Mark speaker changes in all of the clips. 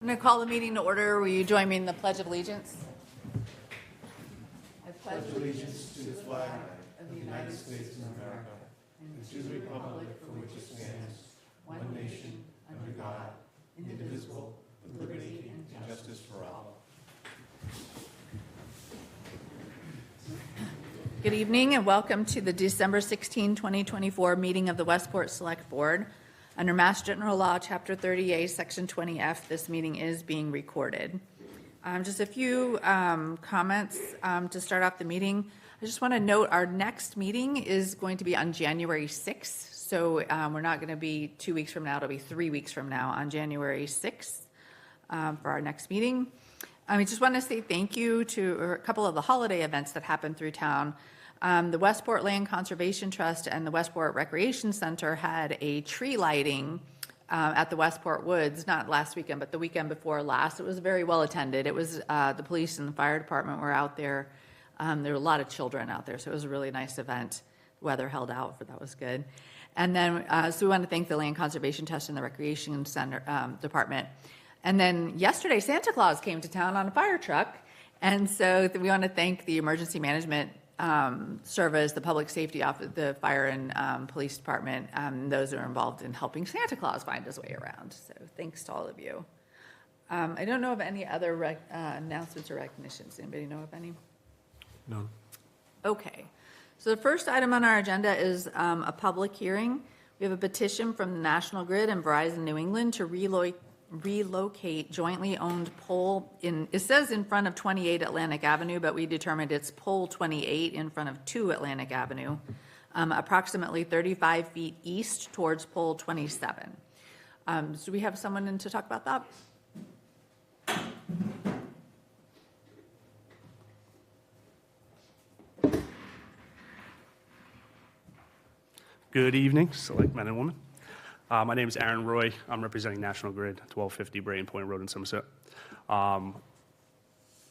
Speaker 1: I'm going to call the meeting to order. Will you join me in the Pledge of Allegiance? I pledge
Speaker 2: allegiance to the flag of the United States of America and to the republic for which it stands, one nation, under God, indivisible, with liberty and justice for all.
Speaker 1: Good evening and welcome to the December 16, 2024 meeting of the Westport Select Board. Under Mass General Law, Chapter 30A, Section 20F, this meeting is being recorded. Just a few comments to start off the meeting. I just want to note our next meeting is going to be on January 6th. So we're not going to be 2 weeks from now. It'll be 3 weeks from now on January 6th for our next meeting. I just want to say thank you to a couple of the holiday events that happened through town. The Westport Land Conservation Trust and the Westport Recreation Center had a tree lighting at the Westport Woods, not last weekend, but the weekend before last. It was very well attended. It was the police and the fire department were out there. There were a lot of children out there, so it was a really nice event. The weather held out, but that was good. And then, so we want to thank the Land Conservation Trust and the Recreation Center department. And then yesterday, Santa Claus came to town on a fire truck. And so we want to thank the emergency management service, the public safety office, the fire and police department, those who are involved in helping Santa Claus find his way around. So thanks to all of you. I don't know of any other announcements or recognitions. Anybody know of any?
Speaker 3: No.
Speaker 1: Okay. So the first item on our agenda is a public hearing. We have a petition from the National Grid and Verizon New England to relocate jointly owned pole it says in front of 28 Atlantic Avenue, but we determined it's pole 28 in front of 2 Atlantic Avenue, approximately 35 feet east towards pole 27. So we have someone in to talk about that?
Speaker 3: Good evening, select men and women. My name is Aaron Roy. I'm representing National Grid, 1250 Brayton Point Road in Somerset.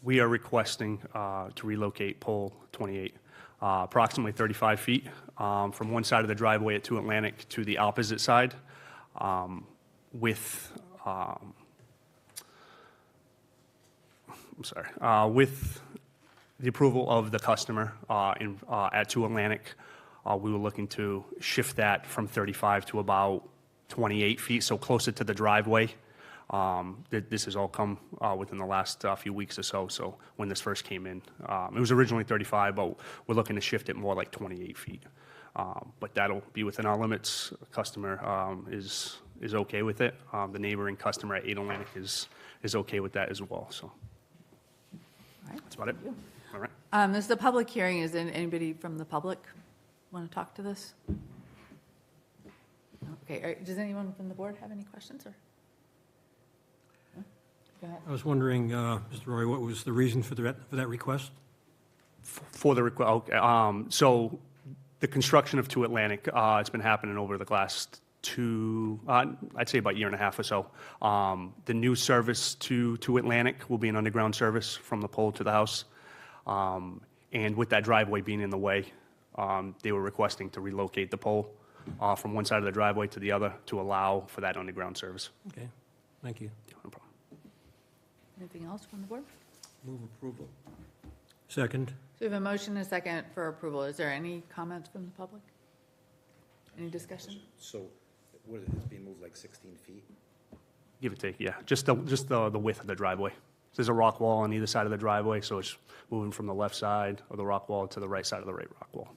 Speaker 3: We are requesting to relocate pole 28, approximately 35 feet from one side of the driveway at 2 Atlantic to the opposite side with the approval of the customer at 2 Atlantic. We were looking to shift that from 35 to about 28 feet, so closer to the driveway. This has all come within the last few weeks or so. So when this first came in, it was originally 35, but we're looking to shift it more like 28 feet. But that'll be within our limits. The customer is okay with it. The neighboring customer at 8 Atlantic is okay with that as well. So
Speaker 1: All right.
Speaker 3: that's about it. All right.
Speaker 1: This is a public hearing. Is there anybody from the public want to talk to this? Okay. Does anyone from the board have any questions? Or no? Go ahead.
Speaker 4: I was wondering, Mr. Roy, what was the reason for that request?
Speaker 3: For the request, so the construction of 2 Atlantic, it's been happening over the last I'd say about a year and a half or so. The new service to Atlantic will be an underground service from the pole to the house. And with that driveway being in the way, they were requesting to relocate the pole from one side of the driveway to the other to allow for that underground service.
Speaker 4: Okay, thank you.
Speaker 3: No problem.
Speaker 1: Anything else from the board?
Speaker 4: Move approval. Second.
Speaker 1: So we have a motion and a second for approval. Is there any comments from the public? Any discussion?
Speaker 5: So, what is it being moved like 16 feet?
Speaker 3: Give or take, yeah. Just the width of the driveway. So there's a rock wall on either side of the driveway, so it's moving from the left side of the rock wall to the right side of the right rock wall.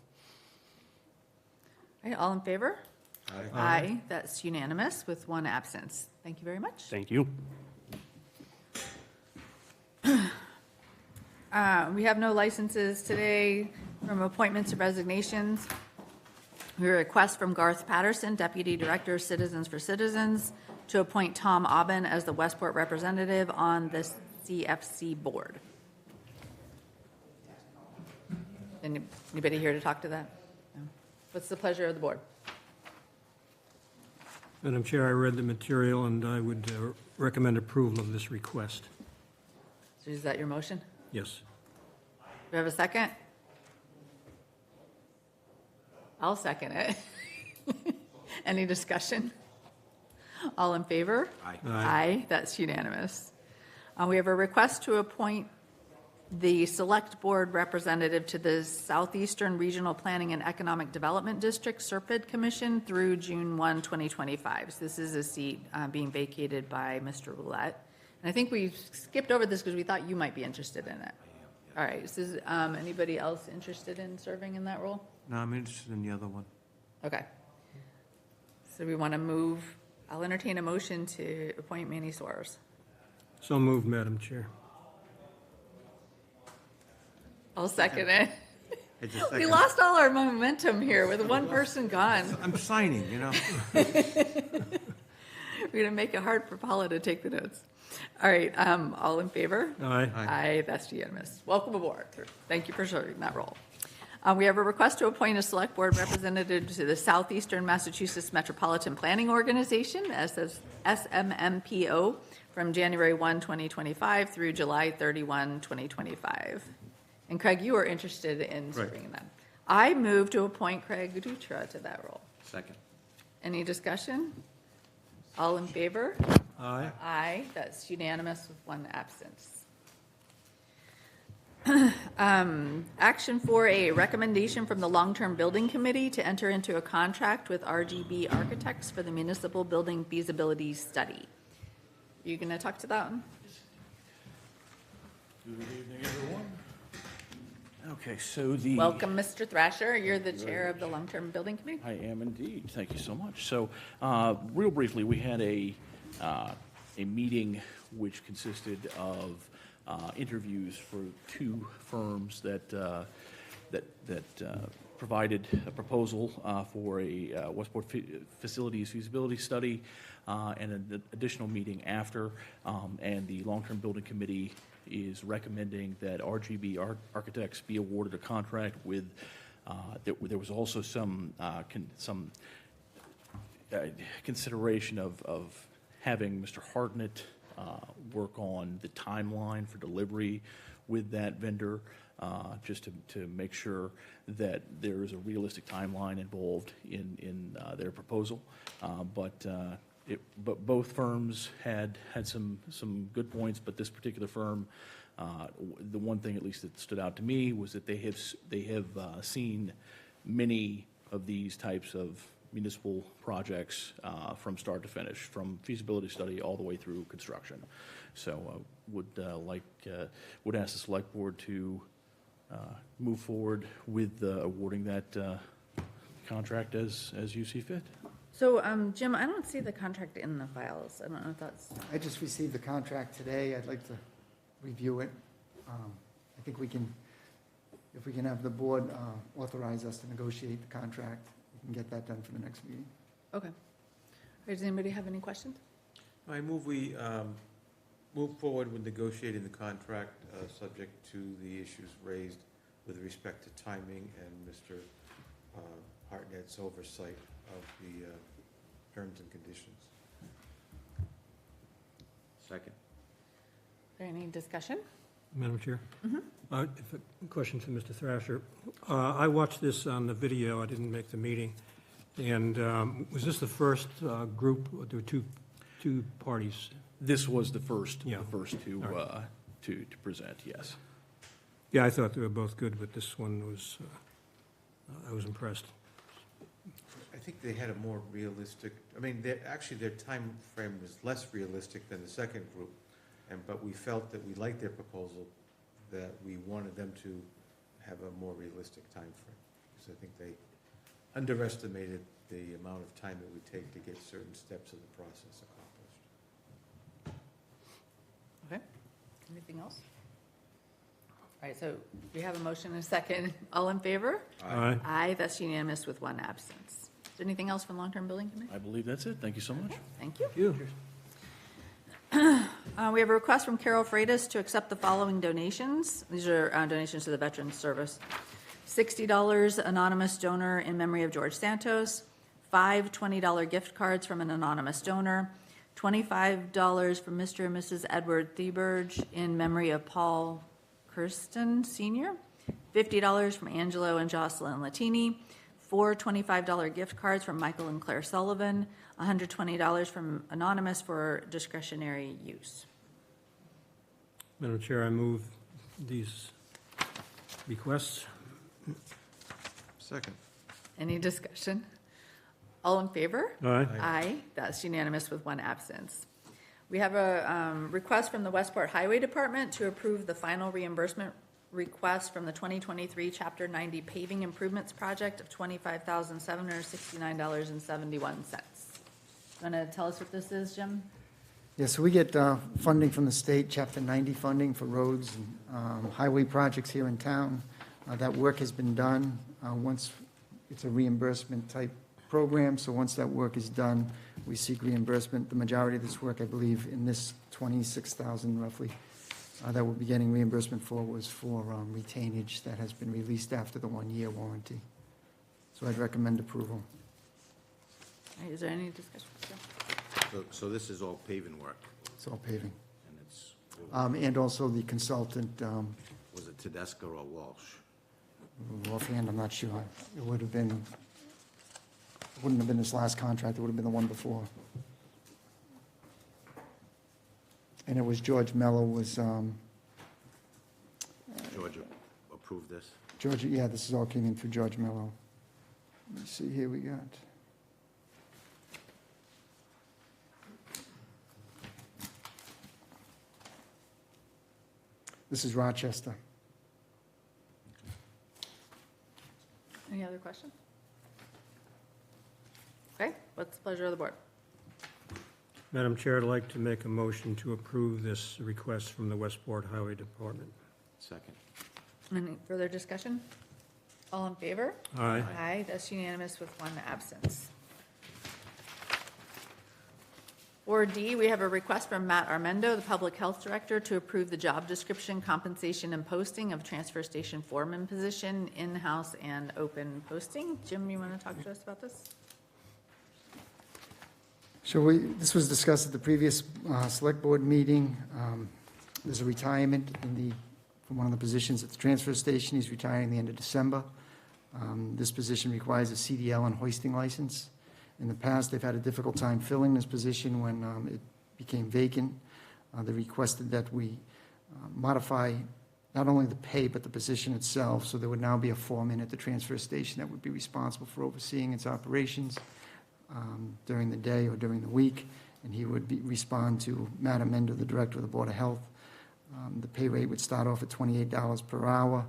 Speaker 1: All right, all in favor?
Speaker 5: Aye.
Speaker 1: Aye. That's unanimous with 1 absence. Thank you very much.
Speaker 3: Thank you.
Speaker 1: We have no licenses today from appointments to resignations. We request from Garth Patterson, Deputy Director, Citizens for Citizens, to appoint Tom Aubin as the Westport representative on the CFC board. Anybody here to talk to that? No. What's the pleasure of the board?
Speaker 4: Madam Chair, I read the material and I would recommend approval of this request.
Speaker 1: So is that your motion?
Speaker 4: Yes.
Speaker 1: Do we have a second? I'll second it. Any discussion? All in favor?
Speaker 5: Aye.
Speaker 1: Aye, that's unanimous. We have a request to appoint the Select Board representative to the Southeastern Regional Planning and Economic Development District, SERPID Commission, through June 1, 2025. So this is a seat being vacated by Mr. Roulette. And I think we skipped over this because we thought you might be interested in it. All right, so is anybody else interested in serving in that role?
Speaker 2: No, I'm interested in the other one.
Speaker 1: Okay. So we want to move, I'll entertain a motion to appoint Manny Soares.
Speaker 4: So moved, Madam Chair.
Speaker 1: I'll second it.
Speaker 2: I just
Speaker 1: We
Speaker 2: second.
Speaker 1: lost all our momentum here with one person gone.
Speaker 2: I'm signing, you know.
Speaker 1: We're going to make it hard for Paula to take the notes. All right, all in favor?
Speaker 4: Aye.
Speaker 1: Aye, that's unanimous. Welcome aboard. Thank you for serving that role. We have a request to appoint a select board representative to the Southeastern Massachusetts Metropolitan Planning Organization, SMMPO, from January 1, 2025 through July 31, 2025. And Craig, you are interested in serving in that. I move to appoint Craig Dutra to that role.
Speaker 5: Second.
Speaker 1: Any discussion? All in favor?
Speaker 4: Aye.
Speaker 1: Aye, that's unanimous with one absence. Action 4A, recommendation from the Long-Term Building Committee to enter into a contract with RGB Architects for the municipal building feasibility study. You going to talk to that one?
Speaker 6: Good evening, everyone. Okay, so the...
Speaker 1: Welcome, Mr. Thrasher. You're the chair of the Long-Term Building Committee.
Speaker 6: I am indeed. Thank you so much. So, real briefly, we had a meeting which consisted of interviews for two firms that provided a proposal for a Westport facilities feasibility study, and an additional meeting after, and the Long-Term Building Committee is recommending that RGB Architects be awarded a contract with, there was also some consideration of having Mr. Hartnett work on the timeline for delivery with that vendor, just to make sure that there is a realistic timeline involved in their proposal. But both firms had some good points, but this particular firm, the one thing at least that stood out to me was that they have seen many of these types of municipal projects from start to finish, from feasibility study all the way through construction. So would ask the select board to move forward with awarding that contract as you see fit.
Speaker 1: So, Jim, I don't see the contract in the files. I don't know if that's,
Speaker 7: I just received the contract today. I'd like to review it. I think we can, if we can have the board authorize us to negotiate the contract, we can get that done for the next meeting.
Speaker 1: okay. All right, does anybody have any questions?
Speaker 2: I move we move forward with negotiating the contract, subject to the issues raised with respect to timing and Mr. Hartnett's oversight of the terms and conditions.
Speaker 5: Second.
Speaker 1: Is there any discussion?
Speaker 4: Madam Chair?
Speaker 1: Mm-hmm.
Speaker 4: A question to Mr. Thrasher. I watched this on the video. I didn't make the meeting. And was this the first group, or there were two parties?
Speaker 6: This was the first
Speaker 4: Yeah.
Speaker 6: to
Speaker 4: All right.
Speaker 6: to present, yes.
Speaker 4: Yeah, I thought they were both good, but this one was, I was impressed.
Speaker 2: I think they had a more realistic, I mean, actually their time frame was less realistic than the second group, but we felt that we liked their proposal, that we wanted them to have a more realistic time frame, because I think they underestimated the amount of time it would take to get certain steps of the process accomplished.
Speaker 1: Okay. Anything else? All right, so we have a motion and a second. All in favor?
Speaker 4: Aye.
Speaker 1: Aye, that's unanimous with one absence. Is there anything else from Long-Term Building Committee?
Speaker 6: I believe that's it. Thank you so much.
Speaker 1: Thank you.
Speaker 4: You.
Speaker 1: We have a request from Carol Freitas to accept the following donations. These are donations to the Veterans Service. $60 anonymous donor in memory of George Santos, 5 $20 gift cards from an anonymous donor, $25 from Mr. and Mrs. Edward Theberge in memory of Paul Kirsten Sr., $50 from Angelo and Jocelyn Latini, 4 $25 gift cards from Michael and Claire Sullivan, $120 from Anonymous for discretionary use.
Speaker 4: Madam Chair, I move these requests.
Speaker 2: Second.
Speaker 1: Any discussion? All in favor?
Speaker 4: Aye.
Speaker 1: Aye, that's unanimous with one absence. We have a request from the Westport Highway Department to approve the final reimbursement request from the 2023 Chapter 90 paving improvements project of $25,769.71. Want to tell us what this is, Jim?
Speaker 7: Yeah, so we get funding from the state, Chapter 90 funding for roads and highway projects here in town. That work has been done. Once it's a reimbursement type program, so once that work is done, we seek reimbursement. The majority of this work, I believe, in this 26,000 roughly, that we'll be getting reimbursement for was for retainage that has been released after the 1-year warranty. So I'd recommend approval.
Speaker 1: All right, is there any discussion?
Speaker 5: So this is all paving work,
Speaker 7: It's all paving.
Speaker 5: and it's,
Speaker 7: And also the consultant,
Speaker 5: was it Tedesco or Walsh?
Speaker 7: offhand, I'm not sure. It would have been, it wouldn't have been this last contract, it would have been the one before. And it was George Mello was,
Speaker 5: Georgia approved this?
Speaker 7: George, yeah, this is all came in through George Mello. Let me see, here we got. This is Rochester.
Speaker 1: Any other questions? Okay, what's the pleasure of the board?
Speaker 4: Madam Chair, I'd like to make a motion to approve this request from the Westport Highway Department.
Speaker 5: Second.
Speaker 1: Any further discussion? All in favor?
Speaker 4: Aye.
Speaker 1: Aye, that's unanimous with one absence. 4D, we have a request from Matt Armendo, the Public Health Director, to approve the job description, compensation, and posting of transfer station foreman position, in-house and open posting. Jim, you want to talk to us about this?
Speaker 7: So this was discussed at the previous select board meeting. There's a retirement from one of the positions at the transfer station. He's retiring the end of December. This position requires a CDL and hoisting license. In the past, they've had a difficult time filling this position when it became vacant. They requested that we modify not only the pay, but the position itself, so there would now be a foreman at the transfer station that would be responsible for overseeing its operations during the day or during the week, and he would respond to Matt Amendo, the Director of the Board of Health. The pay rate would start off at $28 per hour.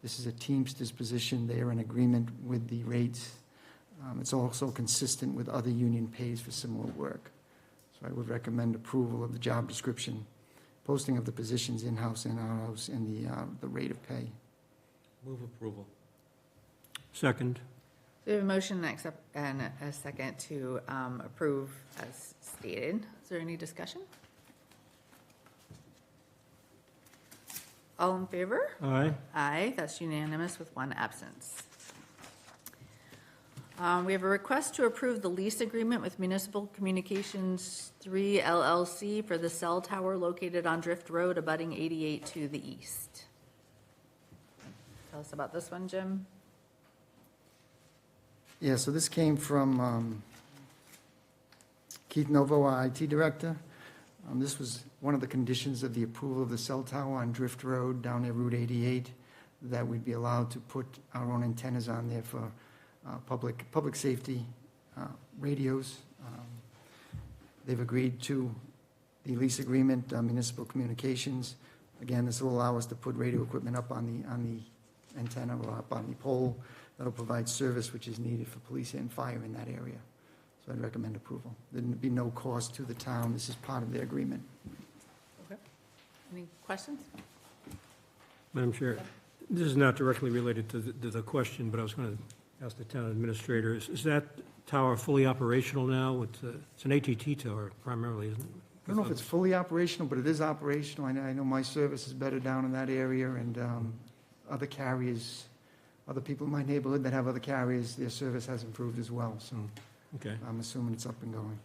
Speaker 7: This is a Teamsters position. They are in agreement with the rates. It's also consistent with other union pays for similar work. So I would recommend approval of the job description, posting of the positions in-house and out-house, and the rate of pay.
Speaker 5: Move approval.
Speaker 4: Second.
Speaker 1: We have a motion and a second to approve as stated. Is there any discussion? All in favor?
Speaker 4: Aye.
Speaker 1: Aye, that's unanimous with one absence. We have a request to approve the lease agreement with Municipal Communications 3 LLC for the cell tower located on Drift Road abutting 88 to the east. Tell us about this one, Jim.
Speaker 7: Yeah, so this came from Keith Novo, our IT Director. This was one of the conditions of the approval of the cell tower on Drift Road down near Route 88, that we'd be allowed to put our own antennas on there for public safety radios. They've agreed to the lease agreement, Municipal Communications. Again, this will allow us to put radio equipment up on the antenna or up on the pole. That'll provide service which is needed for police and fire in that area. So I'd recommend approval. There'd be no cost to the town. This is part of the agreement.
Speaker 1: Okay. Any questions?
Speaker 4: Madam Chair, this is not directly related to the question, but I was going to ask the town administrator, is that tower fully operational now? It's an AT&T tower primarily, isn't it?
Speaker 7: I don't know if it's fully operational, but it is operational. I know my service is better down in that area, and other carriers, other people in my neighborhood that have other carriers, their service has improved as well, so
Speaker 4: Okay.
Speaker 7: I'm assuming it's up and going.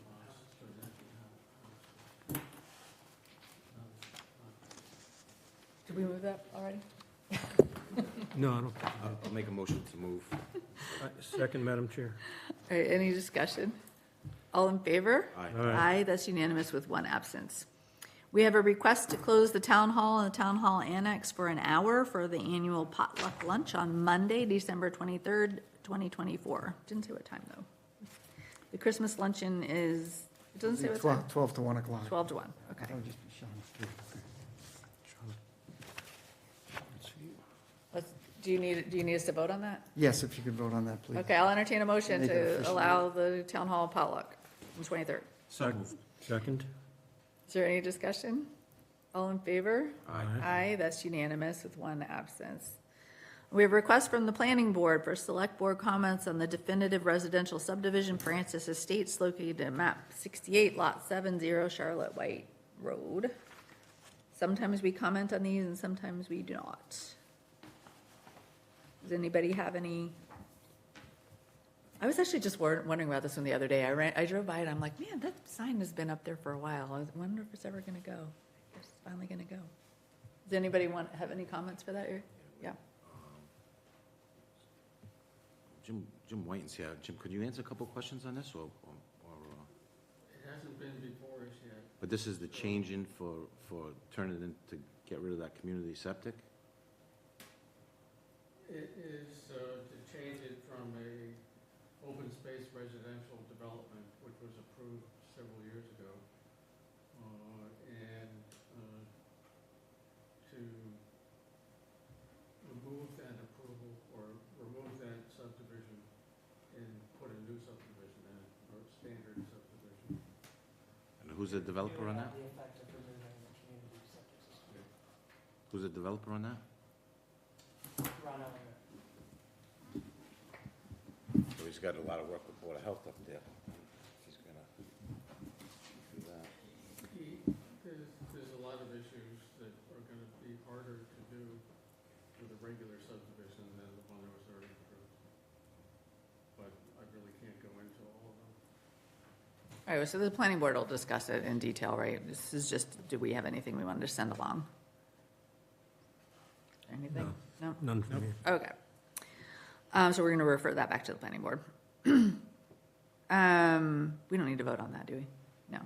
Speaker 1: Did we move that already?
Speaker 4: No, I don't.
Speaker 5: I'll make a motion to move
Speaker 4: Second, Madam Chair.
Speaker 1: All right, any discussion? All in favor?
Speaker 5: Aye.
Speaker 4: Aye.
Speaker 1: That's unanimous with one absence. We have a request to close the town hall and the town hall annex for an hour for the annual potluck lunch on Monday, December 23rd, 2024. Didn't say what time, though. The Christmas luncheon is, it doesn't say what time?
Speaker 7: 12 to 1 o'clock.
Speaker 1: 12 to 1, okay.
Speaker 7: That would just be Sean.
Speaker 1: Do you need us to vote on that?
Speaker 7: Yes, if you could vote on that, please.
Speaker 1: Okay, I'll entertain a motion
Speaker 7: Make it
Speaker 1: to
Speaker 7: official.
Speaker 1: allow the town hall potluck on 23rd.
Speaker 4: Second?
Speaker 1: Is there any discussion? All in favor?
Speaker 4: Aye.
Speaker 1: Aye, that's unanimous with one absence. We have a request from the planning board for select board comments on the definitive residential subdivision Francis Estates located at map 68, lot 70, Charlotte White Road. Sometimes we comment on these and sometimes we do not. Does anybody have any? I was actually just wondering about this one the other day. I drove by it, I'm like, man, that sign has been up there for a while. I wonder if it's ever gonna go. I guess it's finally gonna go. Does anybody have any comments for that? Yeah.
Speaker 5: Jim Whiten's here. Jim, could you answer a couple questions on this, or?
Speaker 2: It hasn't been before us yet.
Speaker 5: But this is the change in for turning it in to get rid of that community septic?
Speaker 2: It is to change it from a open space residential development, which was approved several years ago, and to remove that approval or remove that subdivision and put a new subdivision in, or standard subdivision.
Speaker 5: And who's the developer on that? Who's the developer on that? So he's got a lot of work with Board of Health up there. He's gonna do that.
Speaker 2: There's a lot of issues that are gonna be harder to do with a regular subdivision than the one that was already approved. But I really can't go into all of them.
Speaker 1: All right, so the planning board will discuss it in detail, right? This is just, do we have anything we wanted to send along? Anything? No?
Speaker 4: None for me.
Speaker 1: Okay. So we're going to refer that back to the planning board. We don't need to vote on that, do we? No.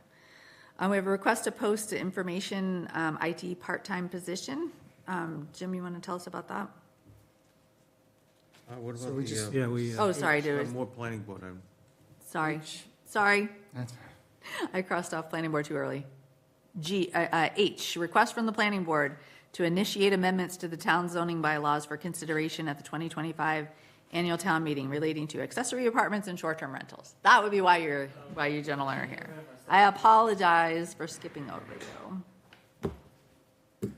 Speaker 1: We have a request to post an information IT part-time position. Jim, you want to tell us about that?
Speaker 8: What
Speaker 7: So
Speaker 8: about
Speaker 7: we
Speaker 8: the,
Speaker 7: just-
Speaker 4: Yeah, we,
Speaker 1: Oh, sorry,
Speaker 8: more planning board, I'm,
Speaker 1: sorry.
Speaker 7: That's-
Speaker 1: I crossed off planning board too early. H, request from the planning board to initiate amendments to the town zoning bylaws for consideration at the 2025 annual town meeting relating to accessory apartments and short-term rentals. That would be why you gentlemen are here. I apologize for skipping over you.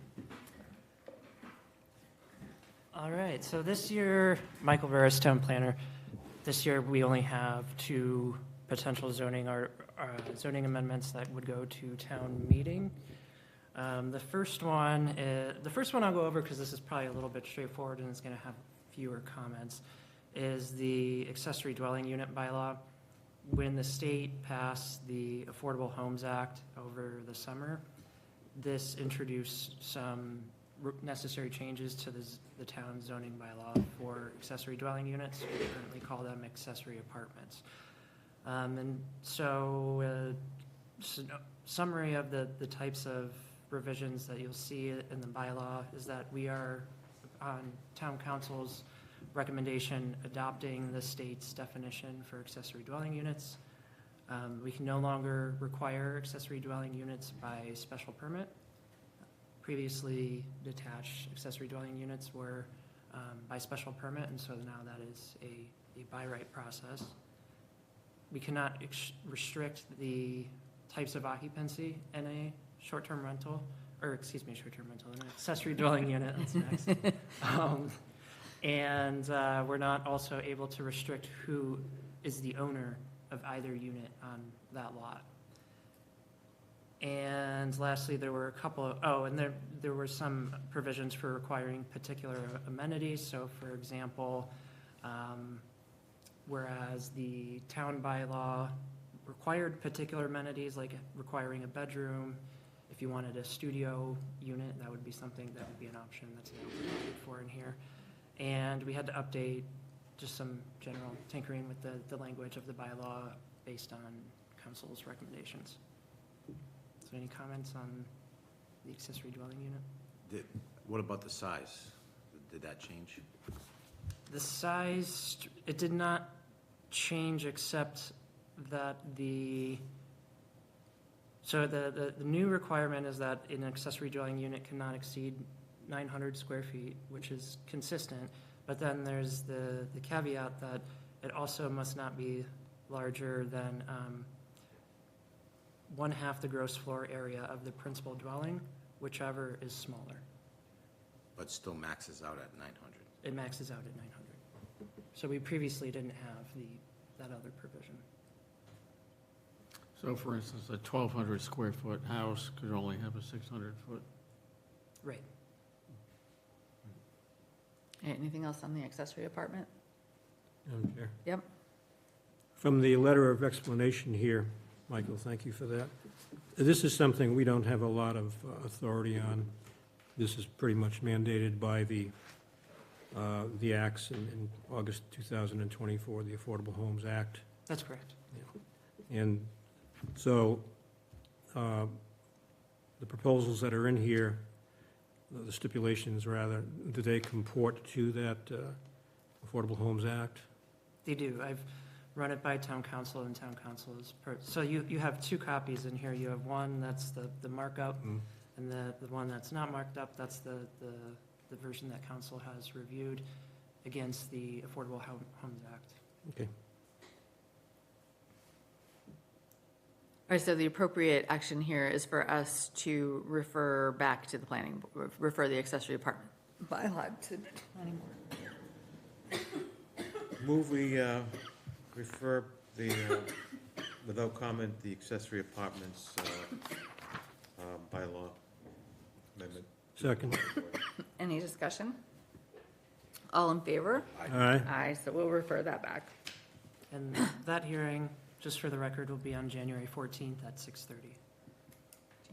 Speaker 9: All right, so this year, Michael Veras, town planner, this year we only have two potential zoning amendments that would go to town meeting. The first one I'll go over because this is probably a little bit straightforward and it's going to have fewer comments, is the accessory dwelling unit bylaw. When the state passed the Affordable Homes Act over the summer, this introduced some necessary changes to the town zoning bylaw for accessory dwelling units. We currently call them accessory apartments. And so, summary of the types of revisions that you'll see in the bylaw is that we are, on town council's recommendation, adopting the state's definition for accessory dwelling units. We can no longer require accessory dwelling units by special permit. Previously, detached accessory dwelling units were by special permit, and so now that is a by right process. We cannot restrict the types of occupancy in a short-term rental, or excuse me, short-term rental, an accessory dwelling unit, that's next. And we're not also able to restrict who is the owner of either unit on that lot. And lastly, there were a couple of, there were some provisions for requiring particular amenities. So for example, whereas the town bylaw required particular amenities, like requiring a bedroom, if you wanted a studio unit, that would be something that would be an option that's now provided for in here. And we had to update just some general tinkering with the language of the bylaw based on council's recommendations. So any comments on the accessory dwelling unit?
Speaker 5: What about the size? Did that change?
Speaker 9: The size, it did not change except that the new requirement is that an accessory dwelling unit cannot exceed 900 square feet, which is consistent. But then there's the caveat that it also must not be larger than 1/2 the gross floor area of the principal dwelling, whichever is smaller.
Speaker 5: But still maxes out at 900.
Speaker 9: It maxes out at 900. So we previously didn't have that other provision.
Speaker 8: So for instance, a 1,200 square foot house could only have a 600 foot.
Speaker 9: Right.
Speaker 1: Anything else on the accessory apartment?
Speaker 4: Madam Chair.
Speaker 1: Yep.
Speaker 4: From the letter of explanation here, Michael, thank you for that. This is something we don't have a lot of authority on. This is pretty much mandated by the acts in August 2024, the Affordable Homes Act.
Speaker 9: That's correct.
Speaker 4: And so the proposals that are in here, the stipulations rather, do they comport to that Affordable Homes Act?
Speaker 9: They do. I've run it by town council, and town council is so you have two copies in here. You have one that's the markup, and the one that's not marked up, that's the version that council has reviewed against the Affordable Homes Act.
Speaker 4: Okay.
Speaker 1: All right, so the appropriate action here is for us to refer back to the planning, refer the accessory apartment bylaw to the planning board.
Speaker 5: Move we refer without comment, the accessory apartments bylaw amendment.
Speaker 4: Second.
Speaker 1: Any discussion? All in favor?
Speaker 4: Aye.
Speaker 1: Aye, so we'll refer that back.
Speaker 9: And that hearing, just for the record, will be on January 14th at 6:30.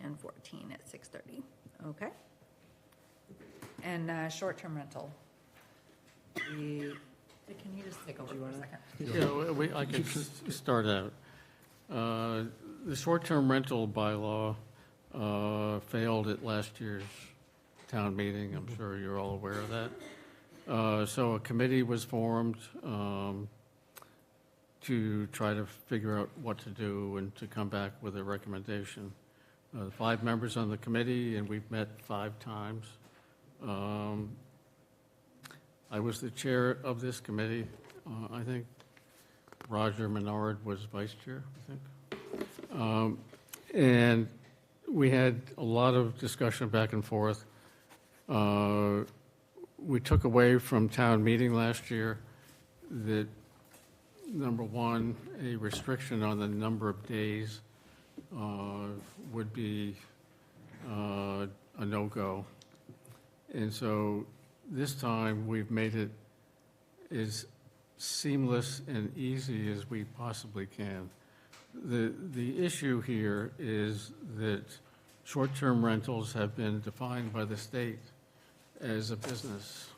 Speaker 1: Jan 14 at 6:30. Okay. And short-term rental. Can you just take over for a second?
Speaker 8: Yeah, I can start out. The short-term rental bylaw failed at last year's town meeting. I'm sure you're all aware of that. So a committee was formed to try to figure out what to do and to come back with a recommendation. 5 members on the committee, and we've met 5 times. I was the chair of this committee. I think Roger Menard was vice chair, I think. And we had a lot of discussion back and forth. We took away from town meeting last year that, number one, a restriction on the number of days would be a no-go. And so this time, we've made it as seamless and easy as we possibly can. The issue here is that short-term rentals have been defined by the state as a business.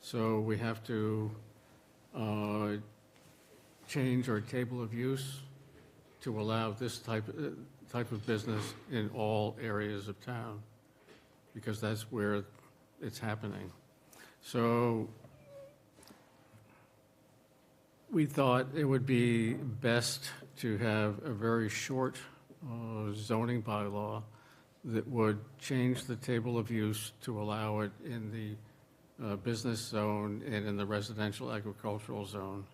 Speaker 8: So we have to change our table of use to allow this type of business in all areas of town, because that's where it's happening. So we thought it would be best to have a very short zoning bylaw that would change the table of use to allow it in the business zone and in the residential agricultural zone,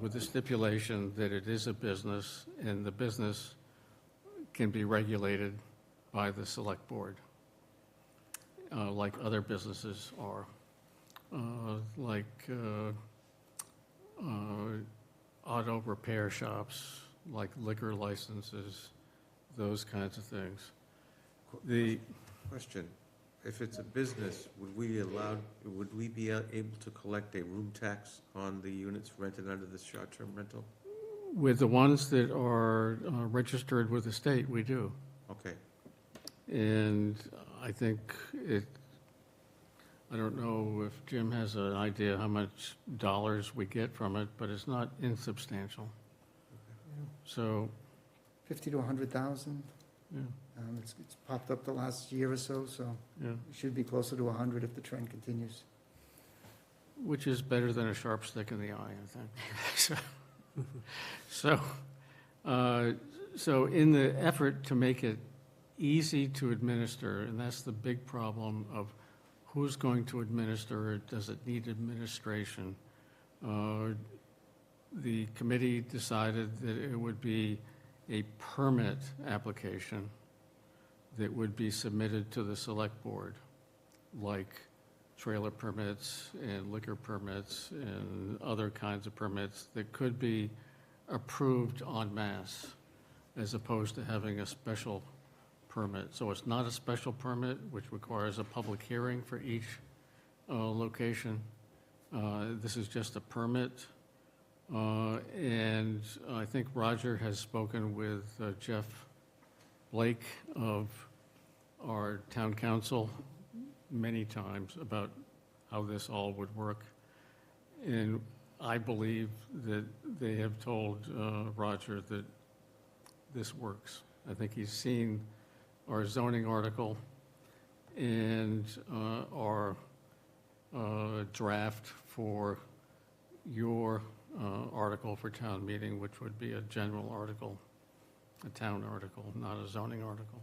Speaker 8: with the stipulation that it is a business and the business can be regulated by the select board, like other businesses are, like auto repair shops, like liquor licenses, those kinds of things.
Speaker 5: Question, if it's a business, would we be able to collect a room tax on the units rented under this short-term rental?
Speaker 8: With the ones that are registered with the state, we do.
Speaker 5: Okay.
Speaker 8: And I think I don't know if Jim has an idea how much dollars we get from it, but it's not insubstantial. So,
Speaker 7: 50 to 100,000.
Speaker 8: yeah,
Speaker 7: It's popped up the last year or so, so
Speaker 8: yeah,
Speaker 7: it should be closer to 100 if the trend continues.
Speaker 8: which is better than a sharp stick in the eye, I think. So, so in the effort to make it easy to administer, and that's the big problem of who's going to administer it, does it need administration? The committee decided that it would be a permit application that would be submitted to the select board, like trailer permits and liquor permits and other kinds of permits that could be approved en masse, as opposed to having a special permit. So it's not a special permit, which requires a public hearing for each location. This is just a permit. And I think Roger has spoken with Jeff Blake of our town council many times about how this all would work. And I believe that they have told Roger that this works. I think he's seen our zoning article and our draft for your article for town meeting, which would be a general article, a town article, not a zoning article.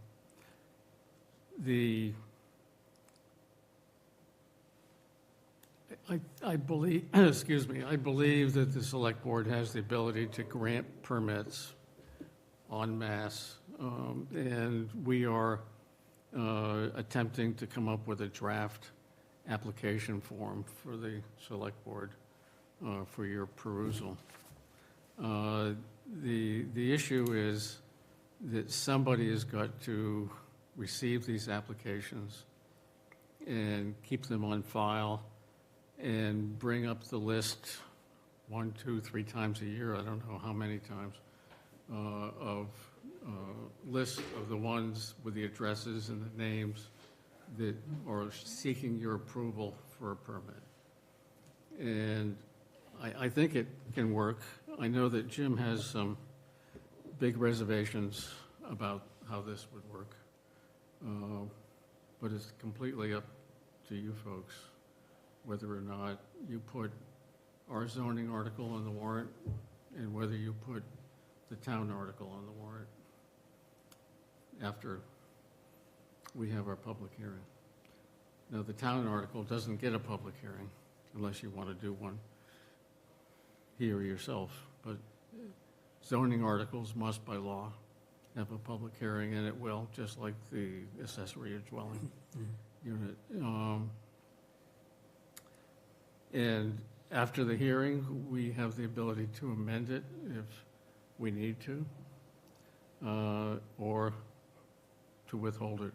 Speaker 8: I believe, excuse me, I believe that the select board has the ability to grant permits en masse, and we are attempting to come up with a draft application form for the select board for your perusal. The issue is that somebody has got to receive these applications and keep them on file and bring up the list 1, 2, 3 times a year, I don't know how many times, of list of the ones with the addresses and the names that are seeking your approval for a permit. And I think it can work. I know that Jim has some big reservations about how this would work. But it's completely up to you folks whether or not you put our zoning article on the warrant and whether you put the town article on the warrant after we have our public hearing. Now, the town article doesn't get a public hearing unless you want to do one here yourself, but zoning articles must by law have a public hearing, and it will, just like the accessory dwelling unit. And after the hearing, we have the ability to amend it if we need to, or to withhold it.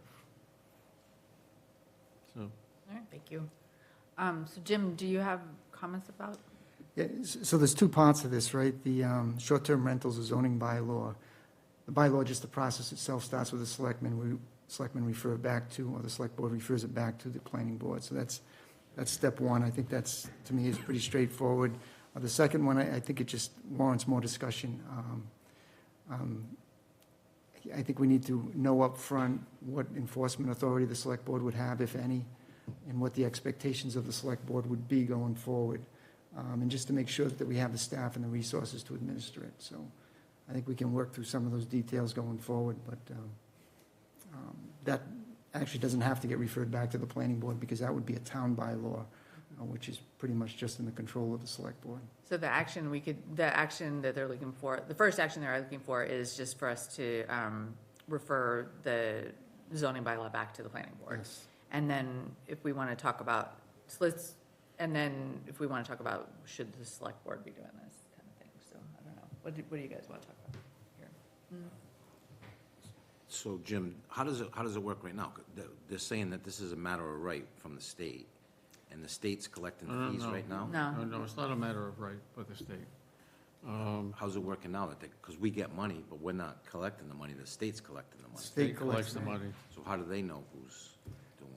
Speaker 8: So,
Speaker 1: All right, thank you. So Jim, do you have comments about?
Speaker 7: Yeah, so there's two parts to this, right? The short-term rentals, the zoning bylaw. The bylaw, just the process itself starts with the selectmen. Selectmen refer back to, or the select board refers it back to the planning board. So that's step one. I think that's, to me, is pretty straightforward. The second one, I think it just warrants more discussion. I think we need to know up front what enforcement authority the select board would have, if any, and what the expectations of the select board would be going forward. And just to make sure that we have the staff and the resources to administer it. So I think we can work through some of those details going forward, but that actually doesn't have to get referred back to the planning board because that would be a town bylaw, which is pretty much just in the control of the select board.
Speaker 1: So the action that they're looking for, the first action they're looking for is just for us to refer the zoning bylaw back to the planning board.
Speaker 7: Yes.
Speaker 1: And then if we want to talk about, should the select board be doing this kind of thing? So I don't know. What do you guys want to talk about here?
Speaker 10: So Jim, how does it work right now? They're saying that this is a matter of right from the state, and the state's collecting the fees right now?
Speaker 1: No.
Speaker 8: it's not a matter of right by the state.
Speaker 10: How's it working now? Because we get money, but we're not collecting the money, the state's collecting the money.
Speaker 7: State collects
Speaker 8: the money.
Speaker 10: So how do they know who's doing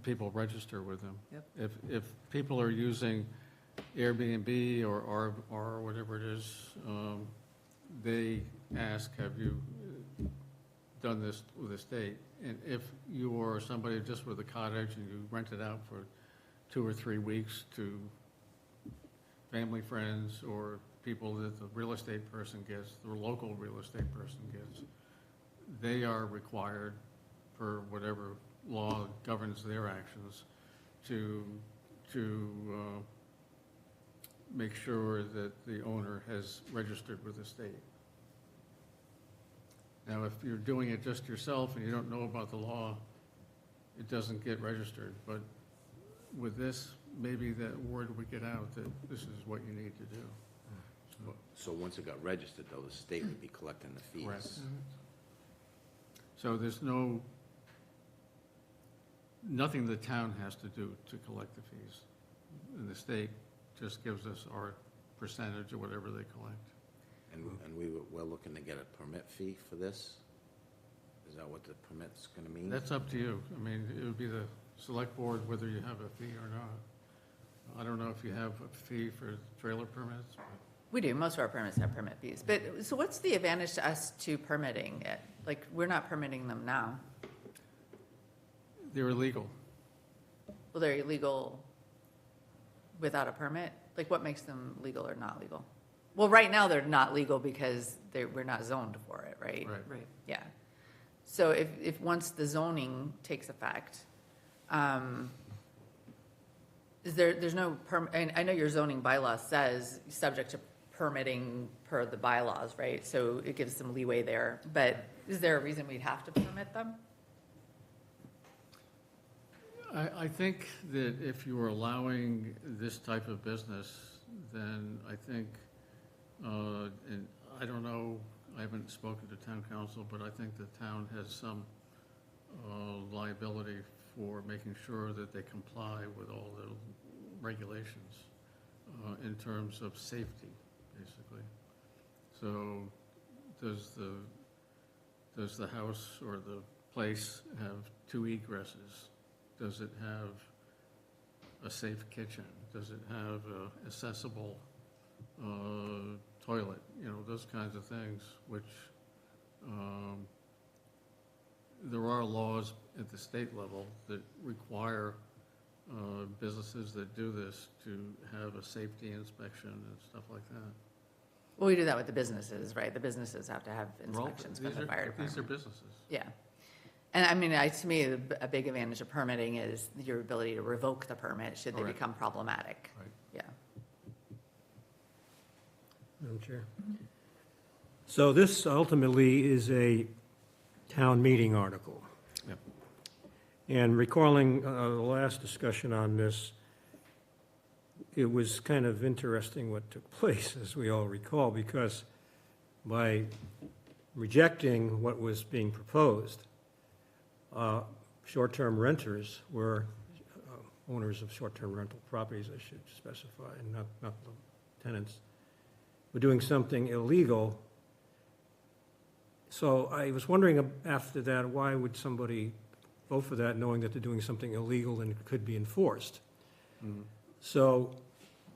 Speaker 8: people register with them.
Speaker 1: Yep.
Speaker 8: If people are using Airbnb or whatever it is, they ask, have you done this with the state? And if you are somebody just with a cottage and you rent it out for 2 or 3 weeks to family, friends, or people that the real estate person gets, the local real estate person gets, they are required, per whatever law governs their actions, to make sure that the owner has registered with the state. Now, if you're doing it just yourself and you don't know about the law, it doesn't get registered. But with this, maybe that word would get out that this is what you need to do.
Speaker 10: So once it got registered, though, the state would be collecting the fees.
Speaker 8: Correct. So there's nothing the town has to do to collect the fees. And the state just gives us our percentage or whatever they collect.
Speaker 10: And we're looking to get a permit fee for this? Is that what the permit's gonna mean?
Speaker 8: That's up to you. I mean, it would be the select board whether you have a fee or not. I don't know if you have a fee for trailer permits, but
Speaker 1: We do, most of our permits have permit fees. But, so what's the advantage to us to permitting it? Like, we're not permitting them now.
Speaker 8: they're illegal.
Speaker 1: Well, they're illegal without a permit? Like, what makes them legal or not legal? Well, right now, they're not legal because we're not zoned for it, right?
Speaker 8: Right.
Speaker 1: Yeah. So if once the zoning takes effect, there's no and I know your zoning bylaw says subject to permitting per the bylaws, right? So it gives some leeway there, but is there a reason we'd have to permit them?
Speaker 8: I think that if you are allowing this type of business, then I think, and I don't know, I haven't spoken to town council, but I think the town has some liability for making sure that they comply with all the regulations in terms of safety, basically. So does the house or the place have 2 egresses? Does it have a safe kitchen? Does it have a accessible toilet? You know, those kinds of things, which there are laws at the state level that require businesses that do this to have a safety inspection and stuff like that.
Speaker 1: Well, we do that with the businesses, right? The businesses have to have inspections from the fire
Speaker 8: These are
Speaker 1: department.
Speaker 8: businesses.
Speaker 1: Yeah. And I mean, to me, a big advantage of permitting is your ability to revoke the permit should they
Speaker 8: Correct.
Speaker 1: become problematic.
Speaker 8: Right.
Speaker 1: Yeah.
Speaker 4: Madam Chair. So this ultimately is a town meeting article.
Speaker 8: Yep.
Speaker 4: And recalling the last discussion on this, it was kind of interesting what took place, as we all recall, because by rejecting what was being proposed, short-term renters were owners of short-term rental properties, I should specify, and not the tenants, were doing something illegal. So I was wondering after that, why would somebody vote for that knowing that they're doing something illegal and could be enforced?
Speaker 8: Mhm.
Speaker 4: So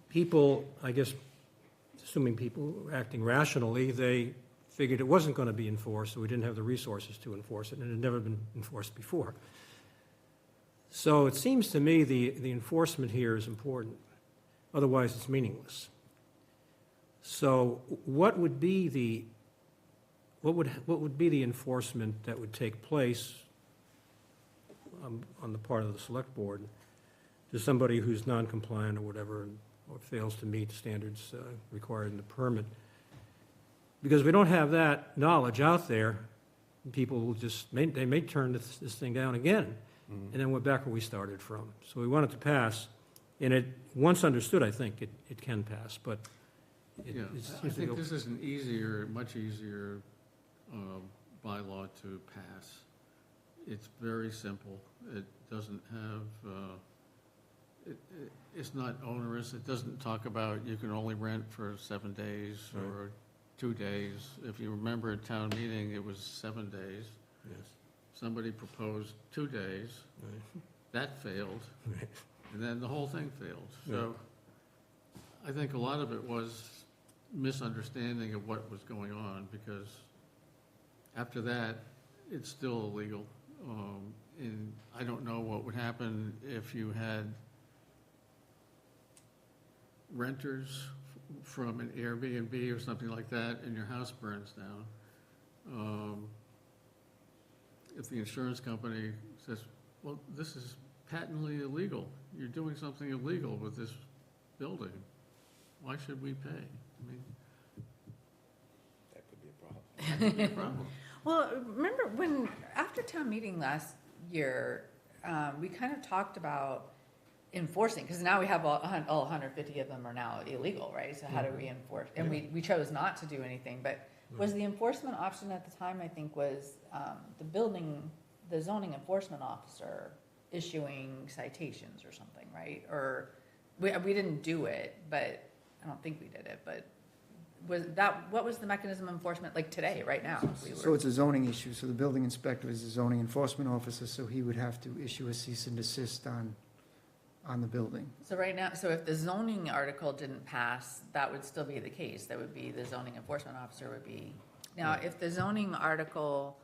Speaker 4: people, I guess, assuming people were acting rationally, they figured it wasn't going to be enforced, so we didn't have the resources to enforce it, and it had never been enforced before. So it seems to me the enforcement here is important. Otherwise, it's meaningless. So what would be the enforcement that would take place on the part of the select board to somebody who's non-compliant or whatever, or fails to meet standards required in the permit? Because if we don't have that knowledge out there, people will they may turn this thing down again, and then we're back where we started from. So we want it to pass, and it, once understood, I think it can pass, but it
Speaker 8: Yeah,
Speaker 4: seems
Speaker 8: I
Speaker 4: to
Speaker 8: think
Speaker 4: go.
Speaker 8: this is an much easier bylaw to pass. It's very simple. It doesn't have, it's not onerous. It doesn't talk about you can only rent for 7 days or 2 days. If you remember at town meeting, it was 7 days.
Speaker 4: Yes.
Speaker 8: Somebody proposed 2 days, that failed, and then the whole thing failed. So I think a lot of it was misunderstanding of what was going on, because after that, it's still illegal. And I don't know what would happen if you had renters from an Airbnb or something like that, and your house burns down. If the insurance company says, well, this is patently illegal, you're doing something illegal with this building, why should we pay? I mean,
Speaker 10: That could be a problem.
Speaker 8: that could be a problem.
Speaker 1: Well, remember when, after town meeting last year, we kind of talked about enforcing, because now we have all 150 of them are now illegal, right? So how do we enforce? And we chose not to do anything, but was the enforcement option at the time, I think, was the zoning enforcement officer issuing citations or something, right? Or, we didn't do it, but, I don't think we did it, but what was the mechanism of enforcement, like today, right now?
Speaker 7: So it's a zoning issue, so the building inspector is a zoning enforcement officer, so he would have to issue a cease and desist on the building.
Speaker 1: So right now, so if the zoning article didn't pass, that would still be the case. That would be the zoning enforcement officer would be. Now, if the zoning article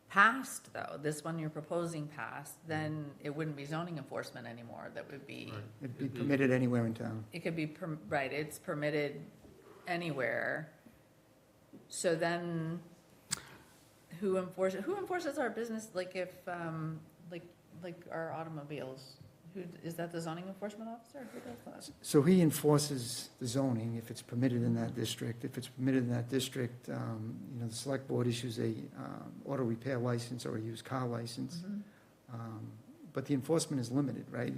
Speaker 1: passed, though, this one you're proposing passed, then it wouldn't be zoning enforcement anymore. That would be,
Speaker 8: Right.
Speaker 7: It'd be permitted anywhere in town.
Speaker 1: it could be, right, it's permitted anywhere. So then, who enforces our business, like if, like our automobiles? Is that the zoning enforcement officer? Who does that?
Speaker 7: So he enforces the zoning if it's permitted in that district. If it's permitted in that district, the select board issues a auto repair license or a used car license. But the enforcement is limited, right?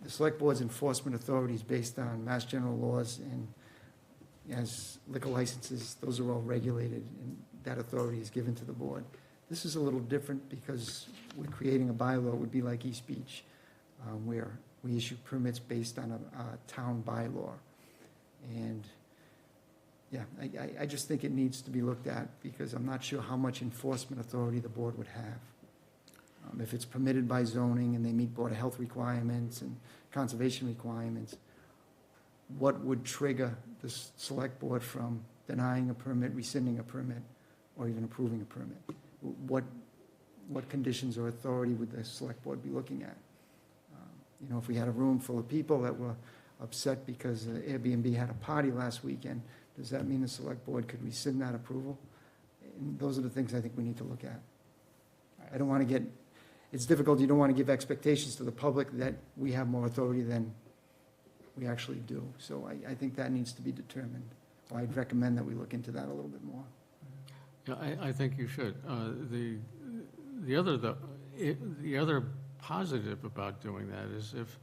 Speaker 7: The select board's enforcement authority is based on Mass General laws, and as liquor licenses, those are all regulated, and that authority is given to the board. This is a little different because we're creating a bylaw. It would be like East Beach, where we issue permits based on a town bylaw. And, yeah, I just think it needs to be looked at, because I'm not sure how much enforcement authority the board would have. If it's permitted by zoning and they meet Board of Health requirements and conservation requirements, what would trigger the select board from denying a permit, rescinding a permit, or even approving a permit? What conditions or authority would the select board be looking at? If we had a room full of people that were upset because Airbnb had a party last weekend, does that mean the select board could rescind that approval? And those are the things I think we need to look at. I don't want to it's difficult, you don't want to give expectations to the public that we have more authority than we actually do. So I think that needs to be determined. Well, I'd recommend that we look into that a little bit more.
Speaker 8: Yeah, I think you should. The other positive about doing that is if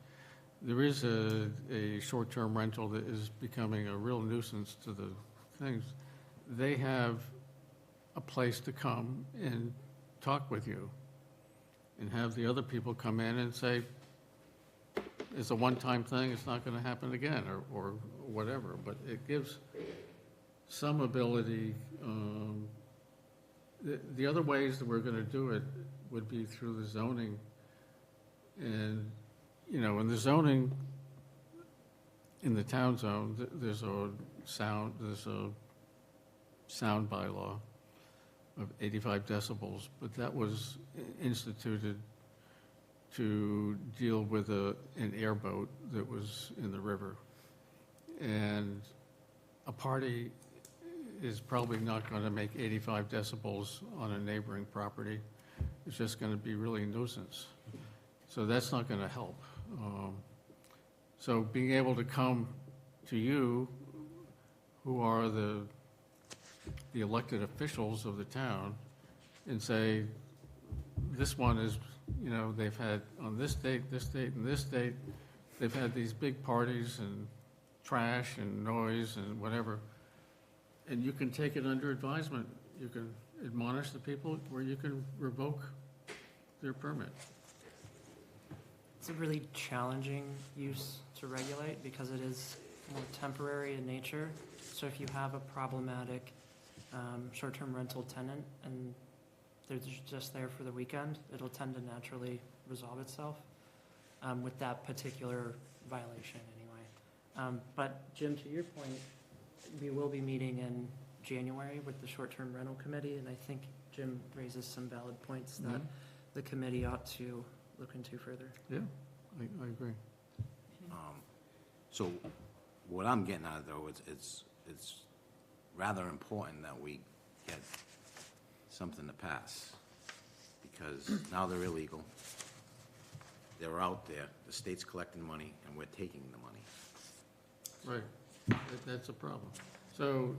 Speaker 8: there is a short-term rental that is becoming a real nuisance to the things, they have a place to come and talk with you and have the other people come in and say, it's a one-time thing, it's not going to happen again, or whatever. But it gives some ability. The other ways that we're going to do it would be through the zoning. And, in the zoning, in the town zone, there's a sound bylaw of 85 decibels, but that was instituted to deal with an airboat that was in the river. And a party is probably not going to make 85 decibels on a neighboring property. It's just going to be really a nuisance. So that's not going to help. So being able to come to you, who are the elected officials of the town, and say, this one is, they've had on this date, and this date, they've had these big parties and trash and noise and whatever. And you can take it under advisement. You can admonish the people, or you can revoke their permit.
Speaker 9: It's a really challenging use to regulate because it is more temporary in nature. So if you have a problematic short-term rental tenant and they're just there for the weekend, it'll tend to naturally resolve itself with that particular violation anyway. But Jim, to your point, we will be meeting in January with the short-term rental committee, and I think Jim raises some valid points that the committee ought to look into further.
Speaker 8: Yeah, I agree.
Speaker 10: So what I'm getting at, though, it's rather important that we get something to pass, because now they're illegal. They're out there, the state's collecting money, and we're taking the money.
Speaker 8: Right, that's a problem. So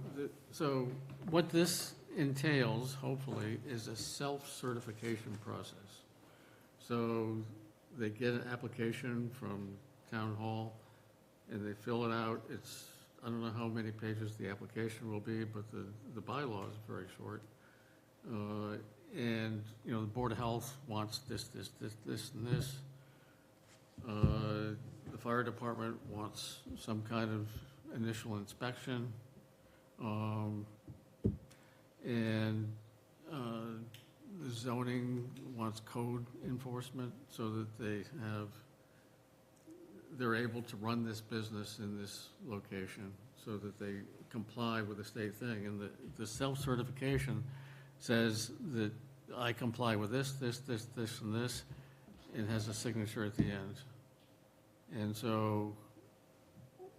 Speaker 8: what this entails, hopefully, is a self-certification process. So they get an application from town hall, and they fill it out. It's, I don't know how many pages the application will be, but the bylaw is very short. And, you know, the Board of Health wants this, and this. The fire department wants some kind of initial inspection. And the zoning wants code enforcement so that they're able to run this business in this location so that they comply with the state thing. And the self-certification says that I comply with this, and this. It has a signature at the end. And so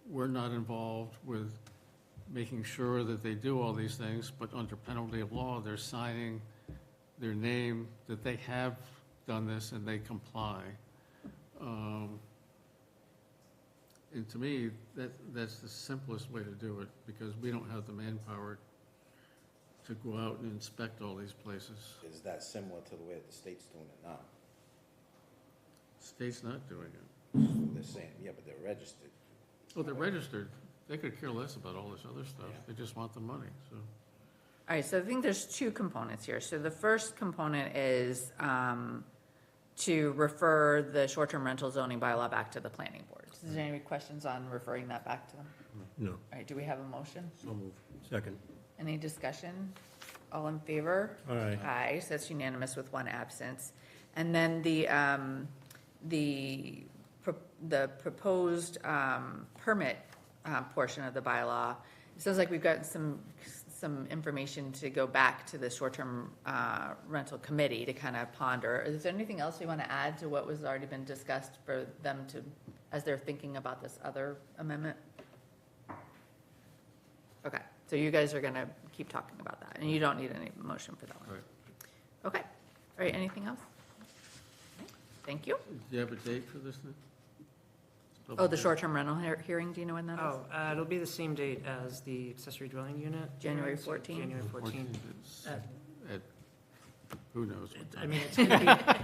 Speaker 8: we're not involved with making sure that they do all these things, but under penalty of law, they're signing their name that they have done this and they comply. And to me, that's the simplest way to do it, because we don't have the manpower to go out and inspect all these places.
Speaker 10: Is that similar to the way that the state's doing it now?
Speaker 8: State's not doing it.
Speaker 10: They're saying, yeah, but they're registered.
Speaker 8: Oh, they're registered. They could care less about all this other stuff.
Speaker 10: Yeah.
Speaker 8: They just want the money, so.
Speaker 1: All right, so I think there's two components here. So the first component is to refer the short-term rental zoning bylaw back to the planning board. Is there any questions on referring that back to them?
Speaker 4: No.
Speaker 1: All right, do we have a motion?
Speaker 4: So moved. Second.
Speaker 1: Any discussion? All in favor?
Speaker 4: Aye.
Speaker 1: Aye, so that's unanimous with one absence. And then the proposed permit portion of the bylaw, it sounds like we've got some information to go back to the short-term rental committee to kind of ponder. Is there anything else we want to add to what was already been discussed for them to, as they're thinking about this other amendment? Okay, so you guys are going to keep talking about that, and you don't need any motion for that one.
Speaker 8: Right.
Speaker 1: Okay, all right, anything else? Thank you.
Speaker 8: Do you have a date for this thing?
Speaker 1: Oh, the short-term rental hearing, do you know when that is?
Speaker 9: Oh, it'll be the same date as the accessory dwelling unit.
Speaker 1: January
Speaker 9: hearing, so
Speaker 1: 14th?
Speaker 9: January 14th.
Speaker 8: It's
Speaker 9: At-
Speaker 8: at, who knows what
Speaker 9: I
Speaker 8: time.
Speaker 9: mean,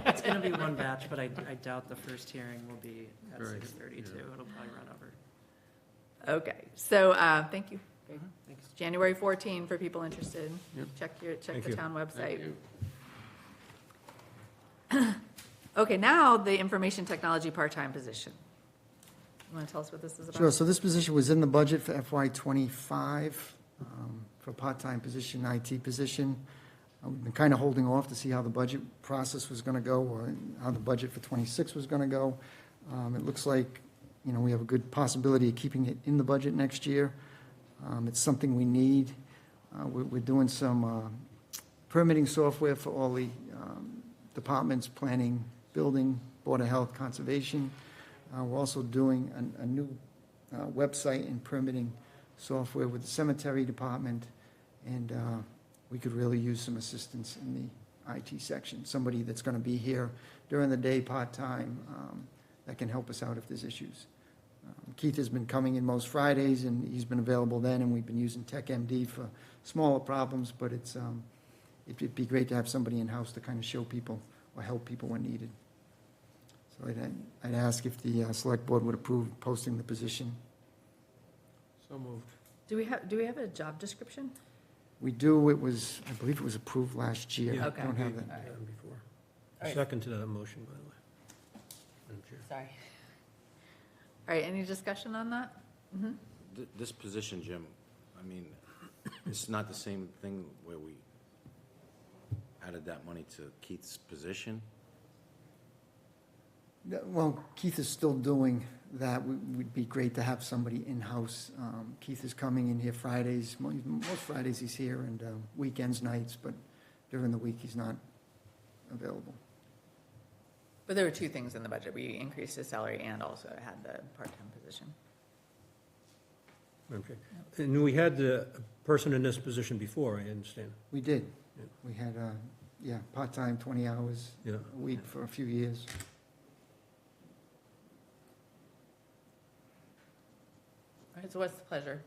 Speaker 9: it's gonna be one batch, but I doubt the first hearing will be at
Speaker 8: Very,
Speaker 9: 6:32.
Speaker 8: yeah.
Speaker 9: It'll probably run over.
Speaker 1: Okay, so, thank you.
Speaker 9: Thanks.
Speaker 1: January 14 for people interested.
Speaker 8: Yep.
Speaker 1: Check
Speaker 4: Thank
Speaker 1: the
Speaker 4: you.
Speaker 1: town
Speaker 8: Thank
Speaker 1: website.
Speaker 8: you.
Speaker 1: Okay, now the information technology part-time position. You want to tell us what this is about?
Speaker 7: Sure, so this position was in the budget for FY '25, for a part-time position, IT position. We've been kind of holding off to see how the budget process was going to go, or how the budget for '26 was going to go. It looks like, you know, we have a good possibility of keeping it in the budget next year. It's something we need. We're doing some permitting software for all the departments, planning, building, Board of Health, Conservation. We're also doing a new website and permitting software with the cemetery department, and we could really use some assistance in the IT section, somebody that's going to be here during the day, part-time, that can help us out if there's issues. Keith has been coming in most Fridays, and he's been available then, and we've been using TechMD for smaller problems, but it'd be great to have somebody in-house to kind of show people or help people when needed. So I'd ask if the select board would approve posting the position.
Speaker 4: So moved.
Speaker 1: Do we have a job description?
Speaker 7: We do, I believe it was approved last year.
Speaker 4: Yeah.
Speaker 7: I don't have that.
Speaker 1: All right.
Speaker 4: Done before.
Speaker 1: All right.
Speaker 4: Second to that motion, by the way. Madam Chair.
Speaker 1: Sorry. All right, any discussion on that? Mhm.
Speaker 10: This position, Jim, I mean, it's not the same thing where we added that money to Keith's position?
Speaker 7: Yeah, well, Keith is still doing that. Would be great to have somebody in-house. Keith is coming in here Fridays, most Fridays he's here, and weekends, nights, but during the week he's not available.
Speaker 1: But there were two things in the budget. We increased his salary and also had the part-time position.
Speaker 4: Okay. And we had the person in this position before, I understand.
Speaker 7: We did.
Speaker 4: Yeah.
Speaker 7: We had, part-time, 20 hours
Speaker 4: Yeah.
Speaker 7: a week for a few years.
Speaker 1: All right, so what's the pleasure?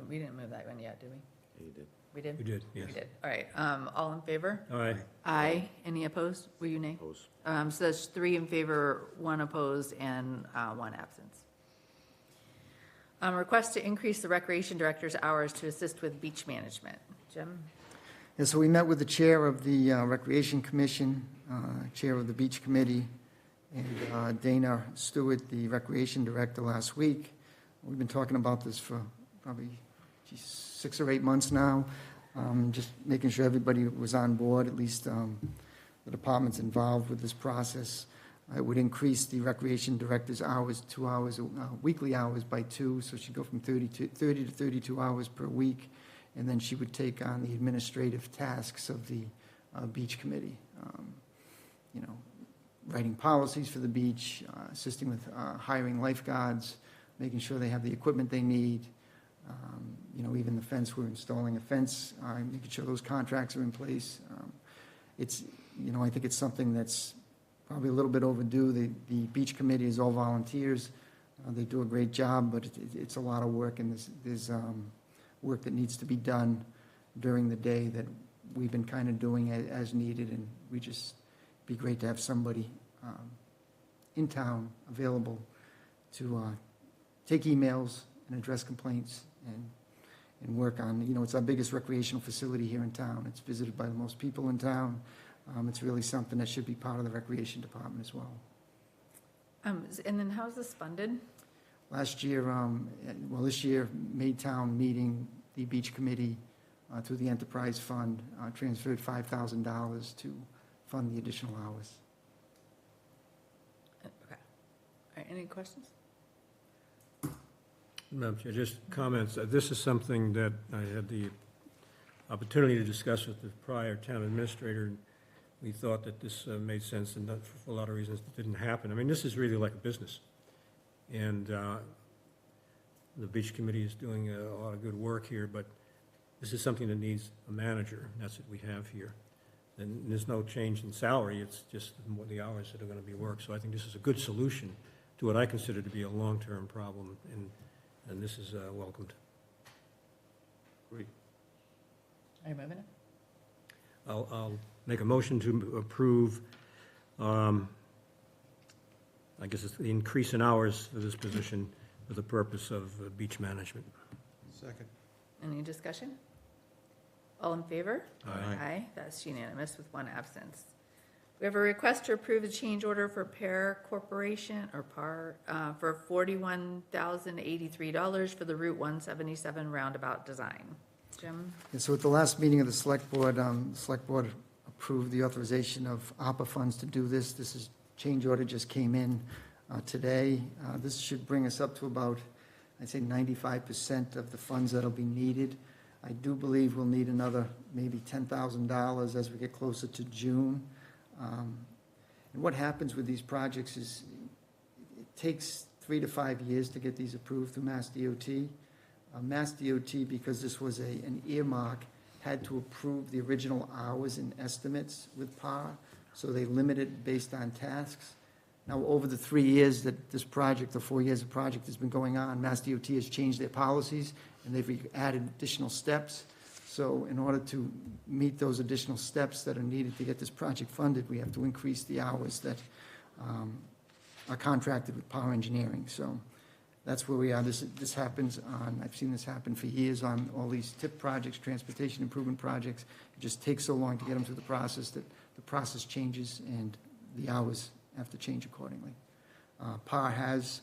Speaker 1: We didn't move that one yet, did we?
Speaker 10: Yeah, you did.
Speaker 1: We did?
Speaker 4: We did, yes.
Speaker 1: We did. All right, all in favor?
Speaker 4: All right.
Speaker 1: Aye. Any opposed? Were you nay?
Speaker 10: Oppose.
Speaker 1: So that's 3 in favor, 1 opposed, and 1 absence. Request to increase the recreation director's hours to assist with beach management. Jim?
Speaker 7: And so we met with the chair of the Recreation Commission, chair of the Beach Committee, and Dana Stewart, the Recreation Director, last week. We've been talking about this for probably 6 or 8 months now, just making sure everybody was on board, at least the departments involved with this process. It would increase the Recreation Director's hours, 2 hours, weekly hours by 2, so she'd go from 30 to 32 hours per week, and then she would take on the administrative tasks of the Beach Committee. Writing policies for the beach, assisting with hiring lifeguards, making sure they have the equipment they need. Even the fence, we're installing a fence, making sure those contracts are in place. I think it's something that's probably a little bit overdue. The Beach Committee is all volunteers. They do a great job, but it's a lot of work, and there's work that needs to be done during the day that we've been kind of doing as needed, and we just be great to have somebody in town available to take emails and address complaints and work on, it's our biggest recreational facility here in town. It's visited by the most people in town. It's really something that should be part of the Recreation Department as well.
Speaker 1: And then how's this funded?
Speaker 7: Last year, this year, Maytown meeting, the Beach Committee, through the Enterprise Fund, transferred $5,000 to fund the additional hours.
Speaker 1: Okay. All right, any questions?
Speaker 4: Madam Chair, just comments. This is something that I had the opportunity to discuss with the prior town administrator, and we thought that this made sense, and for a lot of reasons it didn't happen. I mean, this is really like a business, and the Beach Committee is doing a lot of good work here, but this is something that needs a manager, and that's what we have here. And there's no change in salary, it's just what the hours that are going to be worked. So I think this is a good solution to what I consider to be a long-term problem, and this is welcomed.
Speaker 10: Great.
Speaker 1: Are you moving it?
Speaker 4: I'll make a motion to approve, I guess it's the increase in hours for this position for the purpose of beach management.
Speaker 5: Second.
Speaker 1: Any discussion? All in favor?
Speaker 4: Aye.
Speaker 1: Aye, that's unanimous with 1 absence. We have a request to approve a change order for Pear Corporation, or PAR, for $41,083 for the Route 177 roundabout design. Jim?
Speaker 7: And so at the last meeting of the Select Board approved the authorization of ARPA funds to do this. This is, change order just came in today. This should bring us up to about, I'd say 95% of the funds that'll be needed. I do believe we'll need another maybe $10,000 as we get closer to June. And what happens with these projects is it takes 3 to 5 years to get these approved through Mass DOT. Mass DOT, because this was an earmark, had to approve the original hours and estimates with PAR, so they limited based on tasks. Now, over the 3 years that this project, the 4 years the project has been going on, Mass DOT has changed their policies, and they've added additional steps. So in order to meet those additional steps that are needed to get this project funded, we have to increase the hours that are contracted with Power Engineering. So that's where we are. This happens on, I've seen this happen for years on all these TIP projects, transportation improvement projects. It just takes so long to get them through the process that the process changes and the hours have to change accordingly. PAR has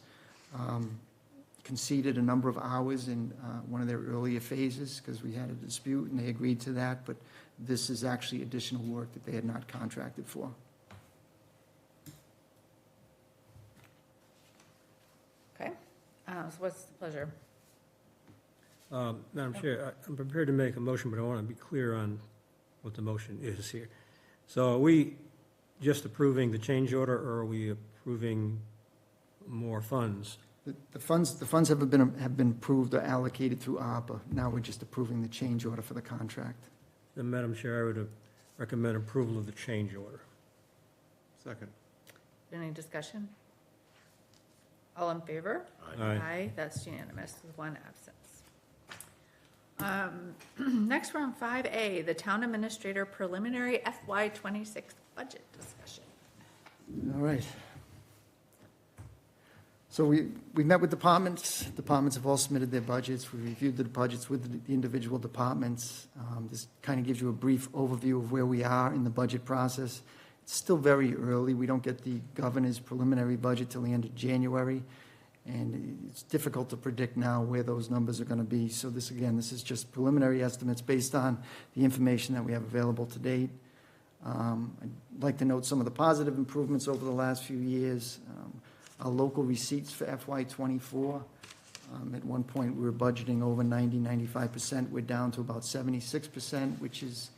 Speaker 7: conceded a number of hours in one of their earlier phases because we had a dispute, and they agreed to that, but this is actually additional work that they had not contracted for.
Speaker 1: Okay, so what's the pleasure?
Speaker 4: Madam Chair, I'm prepared to make a motion, but I want to be clear on what the motion is here. So are we just approving the change order, or are we approving more funds?
Speaker 7: The funds have been approved or allocated through ARPA. Now we're just approving the change order for the contract.
Speaker 4: Then, Madam Chair, I would recommend approval of the change order.
Speaker 5: Second.
Speaker 1: Any discussion? All in favor?
Speaker 4: Aye.
Speaker 1: That's unanimous with one absence. Next, we're on 5A, the Town Administrator Preliminary FY26 Budget Discussion.
Speaker 7: All right. So we met with departments. Departments have all submitted their budgets. We reviewed the budgets with the individual departments. This kind of gives you a brief overview of where we are in the budget process. It's still very early. We don't get the governor's preliminary budget till the end of January, and it's difficult to predict now where those numbers are going to be. So this is just preliminary estimates based on the information that we have available to date. I'd like to note some of the positive improvements over the last few years. Our local receipts for FY24, at one point we were budgeting over 90-95%. We're down to about 76%, which is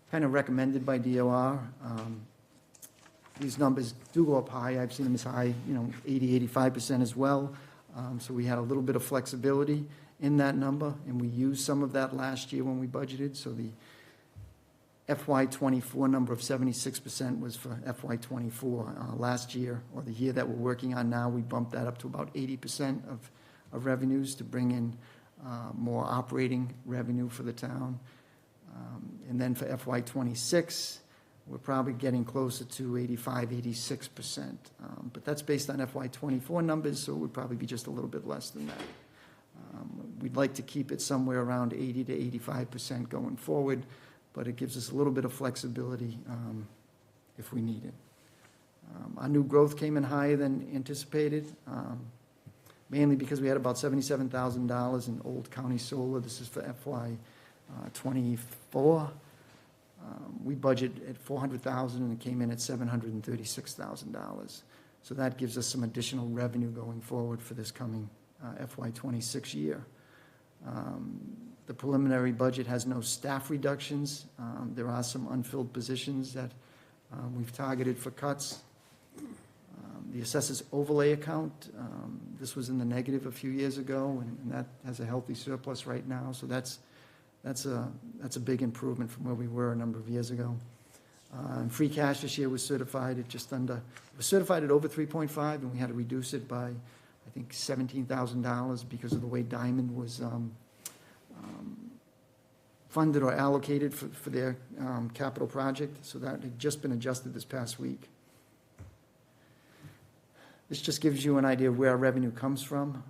Speaker 7: kind of recommended by DOR. These numbers do go up high. I've seen them as high, 80-85% as well. So we had a little bit of flexibility in that number, and we used some of that last year when we budgeted. So the FY24 number of 76% was for FY24. Last year, or the year that we're working on now, we bumped that up to about 80% of revenues to bring in more operating revenue for the town. And then for FY26, we're probably getting closer to 85-86%. But that's based on FY24 numbers, so it would probably be just a little bit less than that. We'd like to keep it somewhere around 80-85% going forward, but it gives us a little bit of flexibility if we need it. Our new growth came in higher than anticipated, mainly because we had about $77,000 in Old County Solar. This is for FY24. We budget at $400,000 and it came in at $736,000. So that gives us some additional revenue going forward for this coming FY26 year. The preliminary budget has no staff reductions. There are some unfilled positions that we've targeted for cuts. The assessors overlay account, this was in the negative a few years ago, and that has a healthy surplus right now. So that's a big improvement from where we were a number of years ago. And free cash this year was certified at over 3.5, and we had to reduce it by, I think, $17,000 because of the way Diamond was funded or allocated for their capital project. So that had just been adjusted this past week. This just gives you an idea of where our revenue comes from.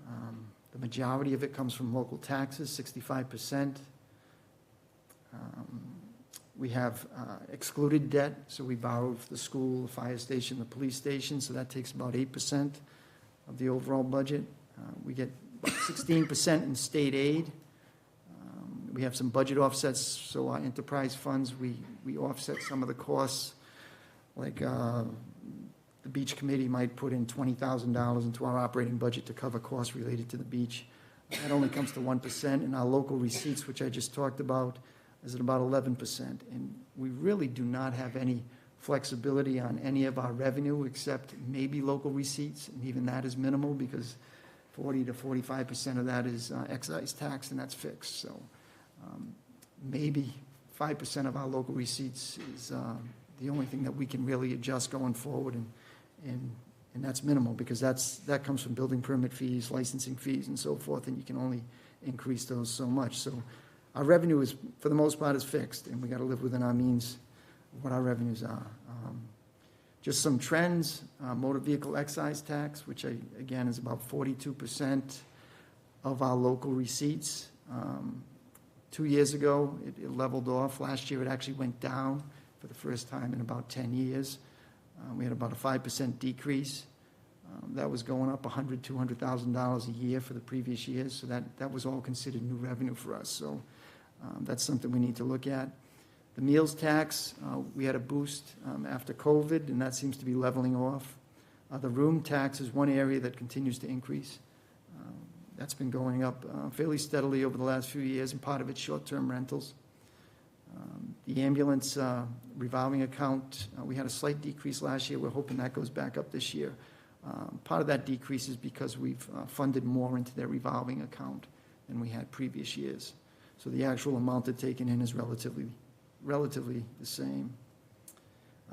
Speaker 7: The majority of it comes from local taxes, 65%. We have excluded debt, so we borrow for the school, the fire station, the police station, so that takes about 8% of the overall budget. We get about 16% in state aid. We have some budget offsets, so our enterprise funds, we offset some of the costs, like the beach committee might put in $20,000 into our operating budget to cover costs related to the beach. That only comes to 1%, and our local receipts, which I just talked about, is at about 11%. And we really do not have any flexibility on any of our revenue except maybe local receipts, and even that is minimal because 40-45% of that is excise tax, and that's fixed. So maybe 5% of our local receipts is the only thing that we can really adjust going forward, and that's minimal because that comes from building permit fees, licensing fees, and so forth, and you can only increase those so much. So our revenue is, for the most part, is fixed, and we got to live within our means of what our revenues are. Just some trends: motor vehicle excise tax, which again is about 42% of our local receipts. 2 years ago, it leveled off. Last year, it actually went down for the first time in about 10 years. We had about a 5% decrease. That was going up $100,000, $200,000 a year for the previous years, so that was all considered new revenue for us. So that's something we need to look at. The meals tax, we had a boost after COVID, and that seems to be leveling off. The room tax is one area that continues to increase. That's been going up fairly steadily over the last few years, and part of it's short-term rentals. The ambulance revolving account, we had a slight decrease last year. We're hoping that goes back up this year. Part of that decrease is because we've funded more into their revolving account than we had previous years. So the actual amount they're taking in is relatively the same.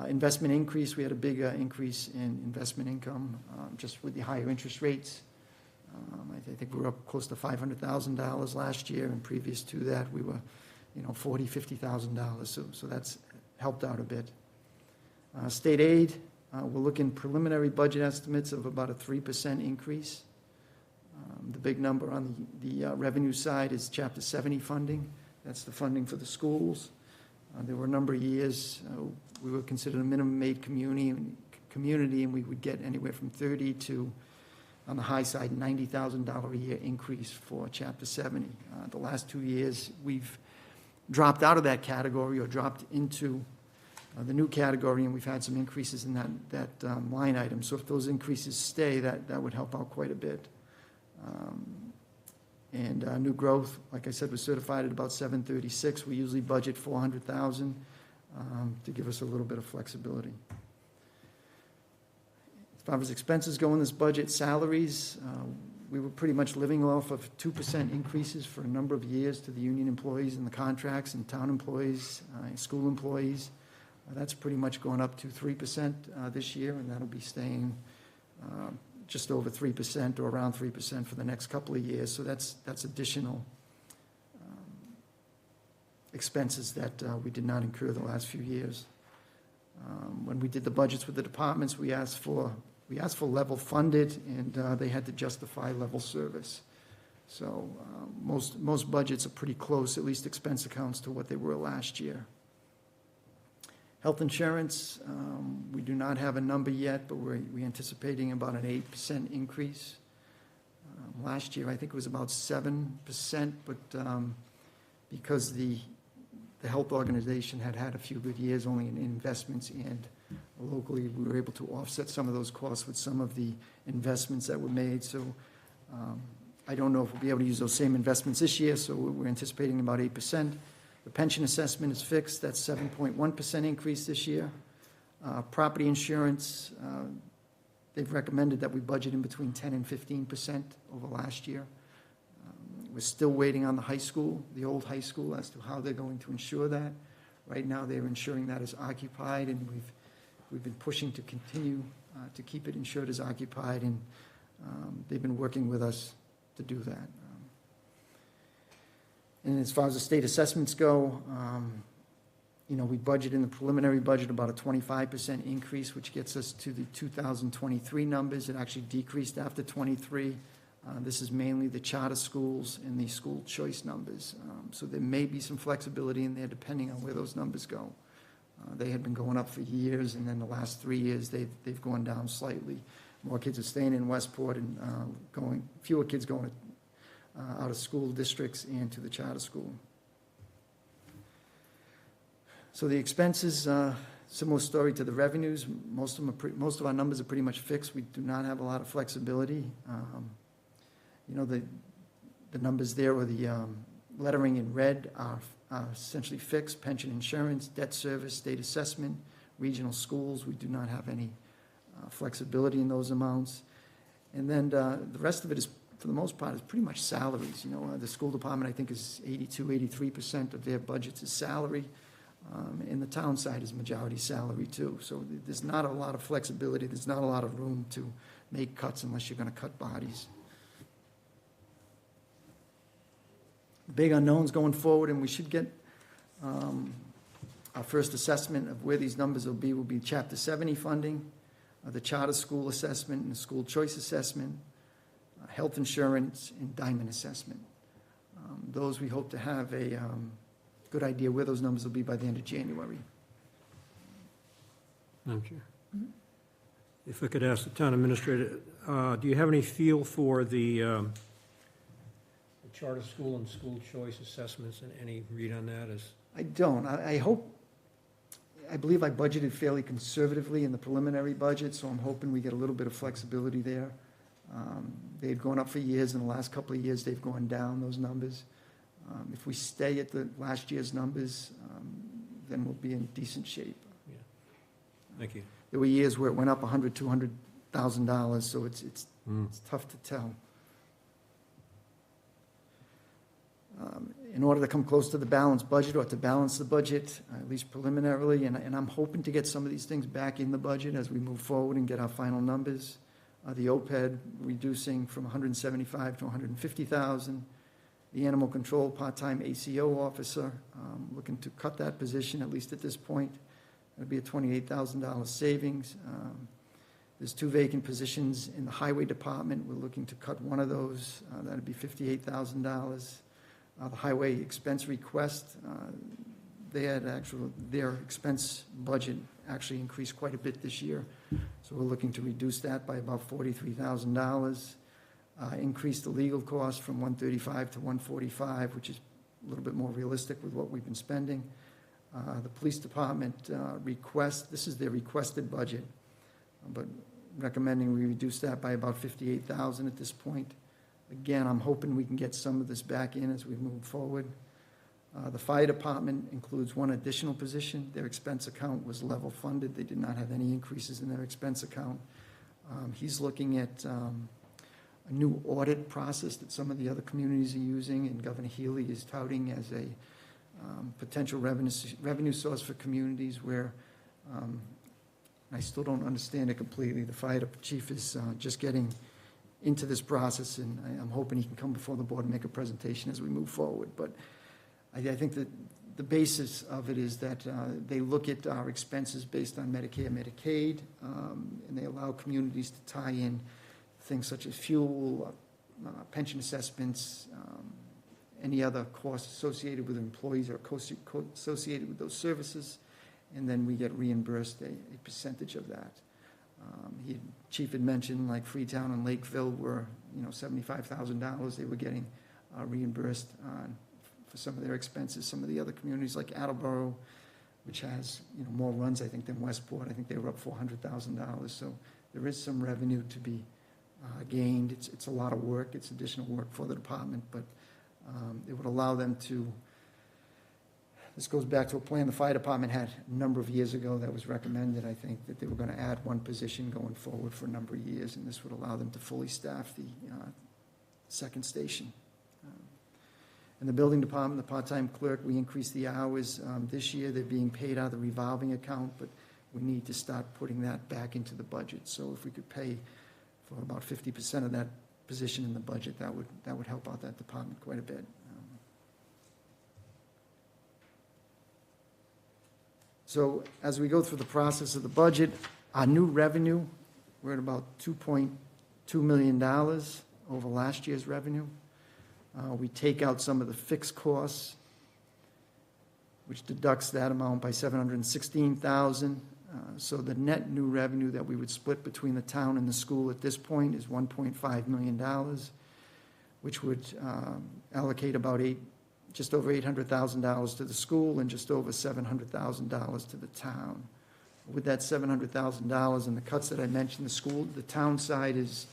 Speaker 7: Investment increase, we had a big increase in investment income just with the higher interest rates. I think we were up close to $500,000 last year, and previous to that, we were, $40,000, $50,000. So that's helped out a bit. State aid, we're looking preliminary budget estimates of about a 3% increase. The big number on the revenue side is Chapter 70 funding. That's the funding for the schools. There were a number of years we were considered a minimum aid community, and we would get anywhere from 30 to, on the high side, $90,000 a year increase for Chapter 70. The last 2 years, we've dropped out of that category or dropped into the new category, and we've had some increases in that line item. So if those increases stay, that would help out quite a bit. And new growth, like I said, was certified at about 736. We usually budget 400,000 to give us a little bit of flexibility. As far as expenses go in this budget, salaries, we were pretty much living off of 2% increases for a number of years to the union employees and the contracts and town employees, school employees. That's pretty much going up to 3% this year, and that'll be staying just over 3% or around 3% for the next couple of years. So that's additional expenses that we did not incur the last few years. When we did the budgets with the departments, we asked for level funded, and they had to justify level service. So most budgets are pretty close, at least expense accounts, to what they were last year. Health insurance, we do not have a number yet, but we're anticipating about an 8% increase. Last year, I think it was about 7%, but because the health organization had a few good years only in investments, and locally we were able to offset some of those costs with some of the investments that were made. So I don't know if we'll be able to use those same investments this year, so we're anticipating about 8%. The pension assessment is fixed. That's 7.1% increase this year. Property insurance, they've recommended that we budget in between 10 and 15% over last year. We're still waiting on the high school, the old high school, as to how they're going to insure that. Right now, they're ensuring that is occupied, and we've been pushing to continue to keep it insured as occupied, and they've been working with us to do that. And as far as the state assessments go, we budget in the preliminary budget about a 25% increase, which gets us to the 2023 numbers. It actually decreased after 23. This is mainly the charter schools and the school choice numbers. So there may be some flexibility in there depending on where those numbers go. They had been going up for years, and then the last 3 years they've gone down slightly. More kids are staying in Westport, and fewer kids going out of school districts and to the charter school. So the expenses, similar story to the revenues. Most of our numbers are pretty much fixed. We do not have a lot of flexibility. The numbers there, or the lettering in red, are essentially fixed. Pension insurance, debt service, state assessment, regional schools, we do not have any flexibility in those amounts. And then the rest of it is, for the most part, is pretty much salaries. The school department, I think, is 83% of their budgets is salary. And the town side is majority salary too. So there's not a lot of flexibility. There's not a lot of room to make cuts unless you're going to cut bodies. Big unknowns going forward, and we should get our first assessment of where these numbers will be Chapter 70 funding, the charter school assessment and the school choice assessment, health insurance, and diamond assessment. Those we hope to have a good idea where those numbers will be by the end of January.
Speaker 4: Madam Chair. If I could ask the town administrator, do you have any feel for the charter school and school choice assessments, and any read on that?
Speaker 7: I don't. I hope, I believe I budgeted fairly conservatively in the preliminary budget, so I'm hoping we get a little bit of flexibility there. They've gone up for years. In the last couple of years, they've gone down, those numbers. If we stay at the last year's numbers, then we'll be in decent shape.
Speaker 4: Thank you.
Speaker 7: There were years where it went up $100,000, $200,000, so it's tough to tell. In order to come close to the balanced budget, or to balance the budget, at least preliminarily, and I'm hoping to get some of these things back in the budget as we move forward and get our final numbers. The OPED reducing from $175,000 to $150,000. The animal control part-time ACO officer, looking to cut that position, at least at this point. That'd be a $28,000 savings. There's 2 vacant positions in the highway department. We're looking to cut one of those. That'd be $58,000. The highway expense request, they had their expense budget actually increased quite a bit this year. So we're looking to reduce that by about $43,000. Increase the legal cost from $135 to $145, which is a little bit more realistic with what we've been spending. The police department request, this is their requested budget, but recommending we reduce that by about $58,000 at this point. Again, I'm hoping we can get some of this back in as we move forward. The fire department includes 1 additional position. Their expense account was level funded. They did not have any increases in their expense account. He's looking at a new audit process that some of the other communities are using, and Governor Healy is touting as a potential revenue source for communities where I still don't understand it completely. The fire chief is just getting into this process, and I'm hoping he can come before the board and make a presentation as we move forward. But I think that the basis of it is that they look at our expenses based on Medicare, Medicaid, and they allow communities to tie in things such as fuel, pension assessments, any other costs associated with employees or associated with those services, and then we get reimbursed a percentage of that. Chief had mentioned like Freetown and Lakeville were, $75,000 they were getting reimbursed for some of their expenses. Some of the other communities like Attleboro, which has, more runs, I think, than Westport, I think they were up $400,000. So there is some revenue to be gained. It's a lot of work. It's additional work for the department, but it would allow them to. This goes back to a plan the fire department had a number of years ago that was recommended, I think, that they were going to add 1 position going forward for a number of years, and this would allow them to fully staff the second station. In the building department, the part-time clerk, we increased the hours. This year, they're being paid out of the revolving account, but we need to start putting that back into the budget. So if we could pay for about 50% of that position in the budget, that would help out that department quite a bit. So as we go through the process of the budget, our new revenue, we're at about $2.2 million over last year's revenue. We take out some of the fixed costs, which deducts that amount by $716,000. So the net new revenue that we would split between the town and the school at this point is $1.5 million, which would allocate about just over $800,000 to the school and just over $700,000 to the town. With that $700,000 and the cuts that I mentioned, the town side is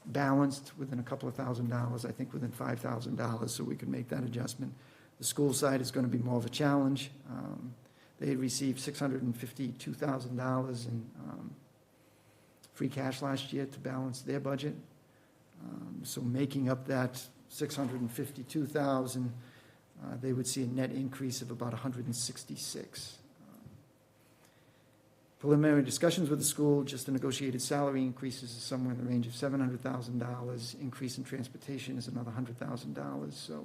Speaker 7: balanced within a couple of $1,000s, I think within $5,000, so we could make that adjustment. The school side is going to be more of a challenge. They had received $652,000 in free cash last year to balance their budget. So making up that $652,000, they would see a net increase of about $166,000. Preliminary discussions with the school, just the negotiated salary increases is somewhere in the range of $700,000. Increase in transportation is another $100,000. So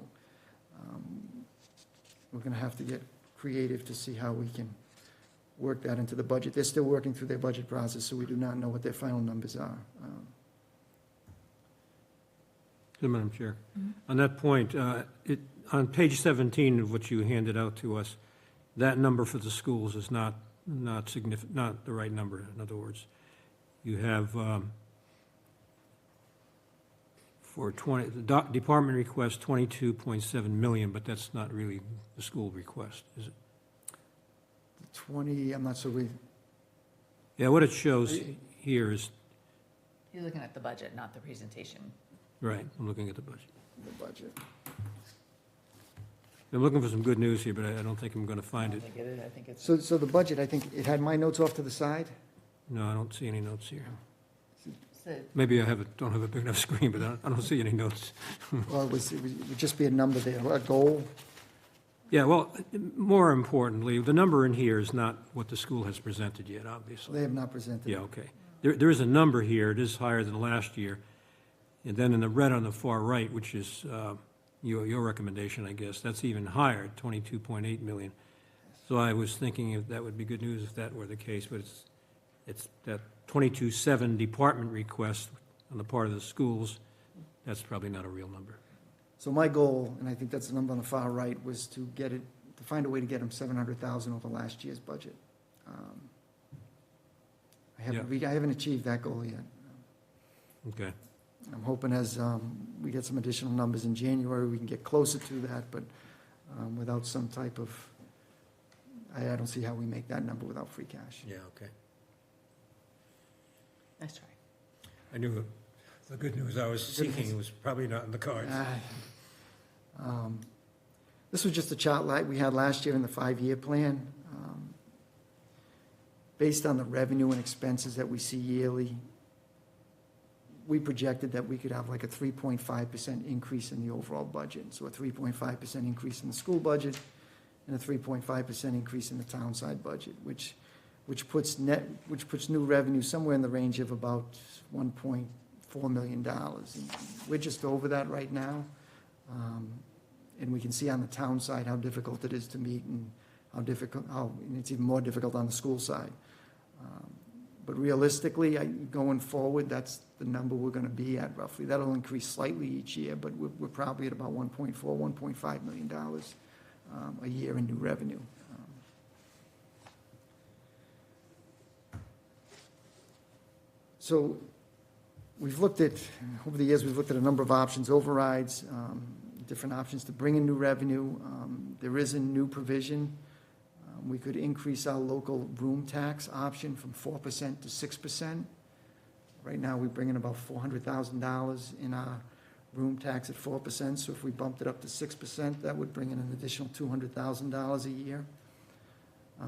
Speaker 7: we're going to have to get creative to see how we can work that into the budget. They're still working through their budget process, so we do not know what their final numbers are.
Speaker 4: Madam Chair. On that point, on page 17 of what you handed out to us, that number for the schools is not significant, not the right number, in other words. You have for 20, the department request 22.7 million, but that's not really the school request, is it?
Speaker 7: 20, I'm not sure
Speaker 4: Yeah, what it shows here is,
Speaker 1: You're looking at the budget, not the presentation.
Speaker 4: right, I'm looking at the budget.
Speaker 7: the budget.
Speaker 4: I'm looking for some good news here, but I don't think I'm going to find it.
Speaker 1: I think it's.
Speaker 7: So the budget, I think, it had my notes off to the side.
Speaker 4: No, I don't see any notes here.
Speaker 1: So
Speaker 4: Maybe I don't have a big enough screen, but I don't see any notes.
Speaker 7: Well, it would just be a number there, a goal.
Speaker 4: Yeah, well, more importantly, the number in here is not what the school has presented yet, obviously.
Speaker 7: They have not presented.
Speaker 4: Yeah, okay. There is a number here, it is higher than last year. And then in the red on the far right, which is your recommendation, I guess, that's even higher, 22.8 million. So I was thinking if that would be good news if that were the case, but it's that 22.7 department request on the part of the schools, that's probably not a real number.
Speaker 7: So my goal, and I think that's the number on the far right, was to get it, to find a way to get them 700,000 over last year's budget. I haven't achieved that goal yet.
Speaker 4: Okay.
Speaker 7: I'm hoping as we get some additional numbers in January, we can get closer to that, but without some type of, I don't see how we make that number without free cash.
Speaker 4: Yeah, okay.
Speaker 1: Nice try.
Speaker 4: I knew the good news I was seeking was probably not in the cards.
Speaker 7: This was just a chart like we had last year in the 5-year plan. Based on the revenue and expenses that we see yearly, we projected that we could have like a 3.5% increase in the overall budget. So a 3.5% increase in the school budget and a 3.5% increase in the town side budget, which puts new revenue somewhere in the range of about $1.4 million. And we're just over that right now. And we can see on the town side how difficult it is to meet and and it's even more difficult on the school side. But realistically, going forward, that's the number we're going to be at roughly. That'll increase slightly each year, but we're probably at about $1.4, $1.5 million a year in new revenue. So we've looked at, over the years, we've looked at a number of options, overrides, different options to bring in new revenue. There is a new provision. We could increase our local room tax option from 4% to 6%. Right now, we bring in about $400,000 in our room tax at 4%, so if we bumped it up to 6%, that would bring in an additional $200,000 a year.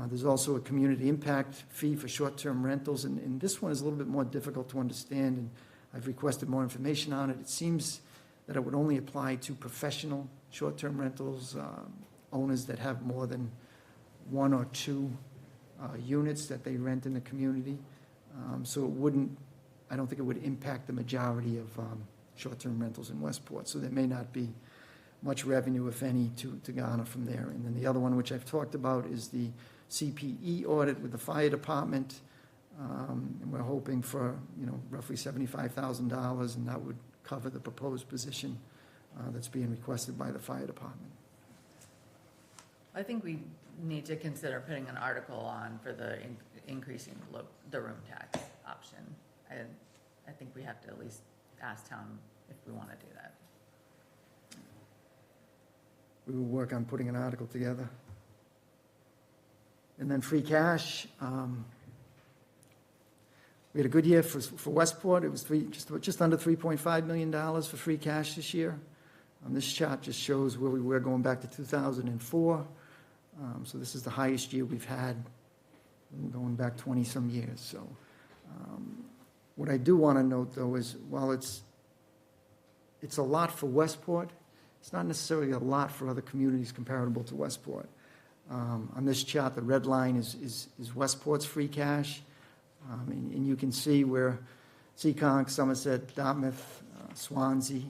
Speaker 7: There's also a community impact fee for short-term rentals, and this one is a little bit more difficult to understand, and I've requested more information on it. It seems that it would only apply to professional short-term rentals, owners that have more than 1 or 2 units that they rent in the community. So it wouldn't, I don't think it would impact the majority of short-term rentals in Westport. So there may not be much revenue, if any, to garner from there. And then the other one, which I've talked about, is the CPE audit with the fire department. And we're hoping for, roughly $75,000, and that would cover the proposed position that's being requested by the fire department.
Speaker 1: I think we need to consider putting an article on for the increasing the room tax option. I think we have to at least ask town if we want to do that.
Speaker 7: We will work on putting an article together. And then free cash. We had a good year for Westport. It was just under $3.5 million for free cash this year. This chart just shows where we were going back to 2004. So this is the highest year we've had going back 20-some years. So what I do want to note, though, is while it's a lot for Westport, it's not necessarily a lot for other communities comparable to Westport. On this chart, the red line is Westport's free cash. And you can see where Seekonk, Somerset, Dartmouth, Swansea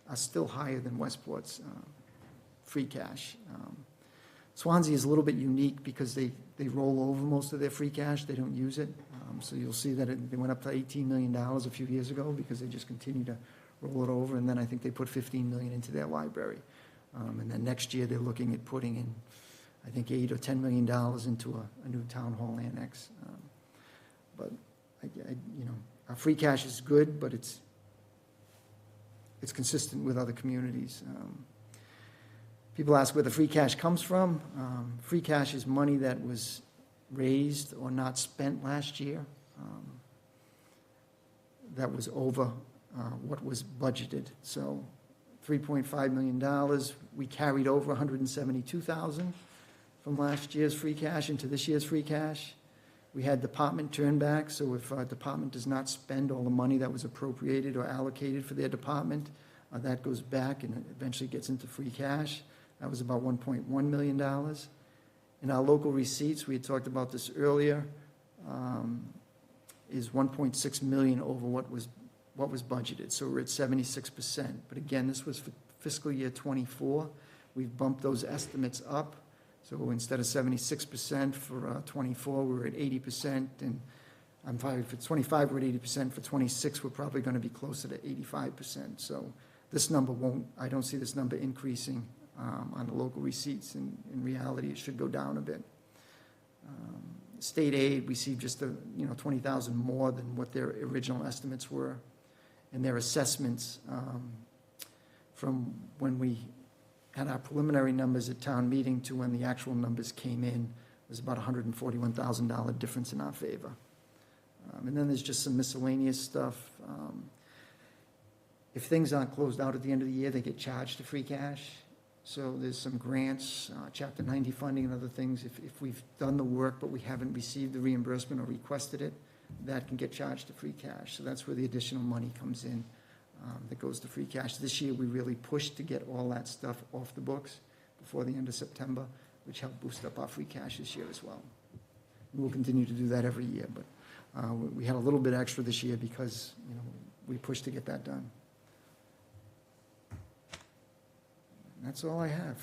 Speaker 7: are still higher than Westport's free cash. Swansea is a little bit unique because they roll over most of their free cash. They don't use it. So you'll see that they went up to $18 million a few years ago because they just continue to roll it over. And then I think they put $15 million into their library. And then next year they're looking at putting in, I think, $8 or $10 million into a new town hall annex. But you know, our free cash is good, but it's consistent with other communities. People ask where the free cash comes from. Free cash is money that was raised or not spent last year, that was over what was budgeted. So $3.5 million, we carried over $172,000 from last year's free cash into this year's free cash. We had department turn back, so if a department does not spend all the money that was appropriated or allocated for their department, that goes back and eventually gets into free cash. That was about $1.1 million. In our local receipts, we had talked about this earlier, is $1.6 million over what was budgeted. So we're at 76%. But again, this was for fiscal year '24. We've bumped those estimates up. So instead of 76% for '24, we're at 80%. And I'm sorry, for '25, we're at 80%. For '26, we're probably going to be closer to 85%. So this number I don't see this number increasing on the local receipts. In reality, it should go down a bit. State aid received just $20,000 more than what their original estimates were, and their assessments from when we had our preliminary numbers at town meeting to when the actual numbers came in was about $141,000 difference in our favor. And then there's just some miscellaneous stuff. If things aren't closed out at the end of the year, they get charged to free cash. So there's some grants, Chapter 90 funding and other things. If we've done the work but we haven't received the reimbursement or requested it, that can get charged to free cash. So that's where the additional money comes in that goes to free cash. This year we really pushed to get all that stuff off the books before the end of September, which helped boost up our free cash this year as well. And we'll continue to do that every year, but we had a little bit extra this year because we pushed to get that done. That's all I have.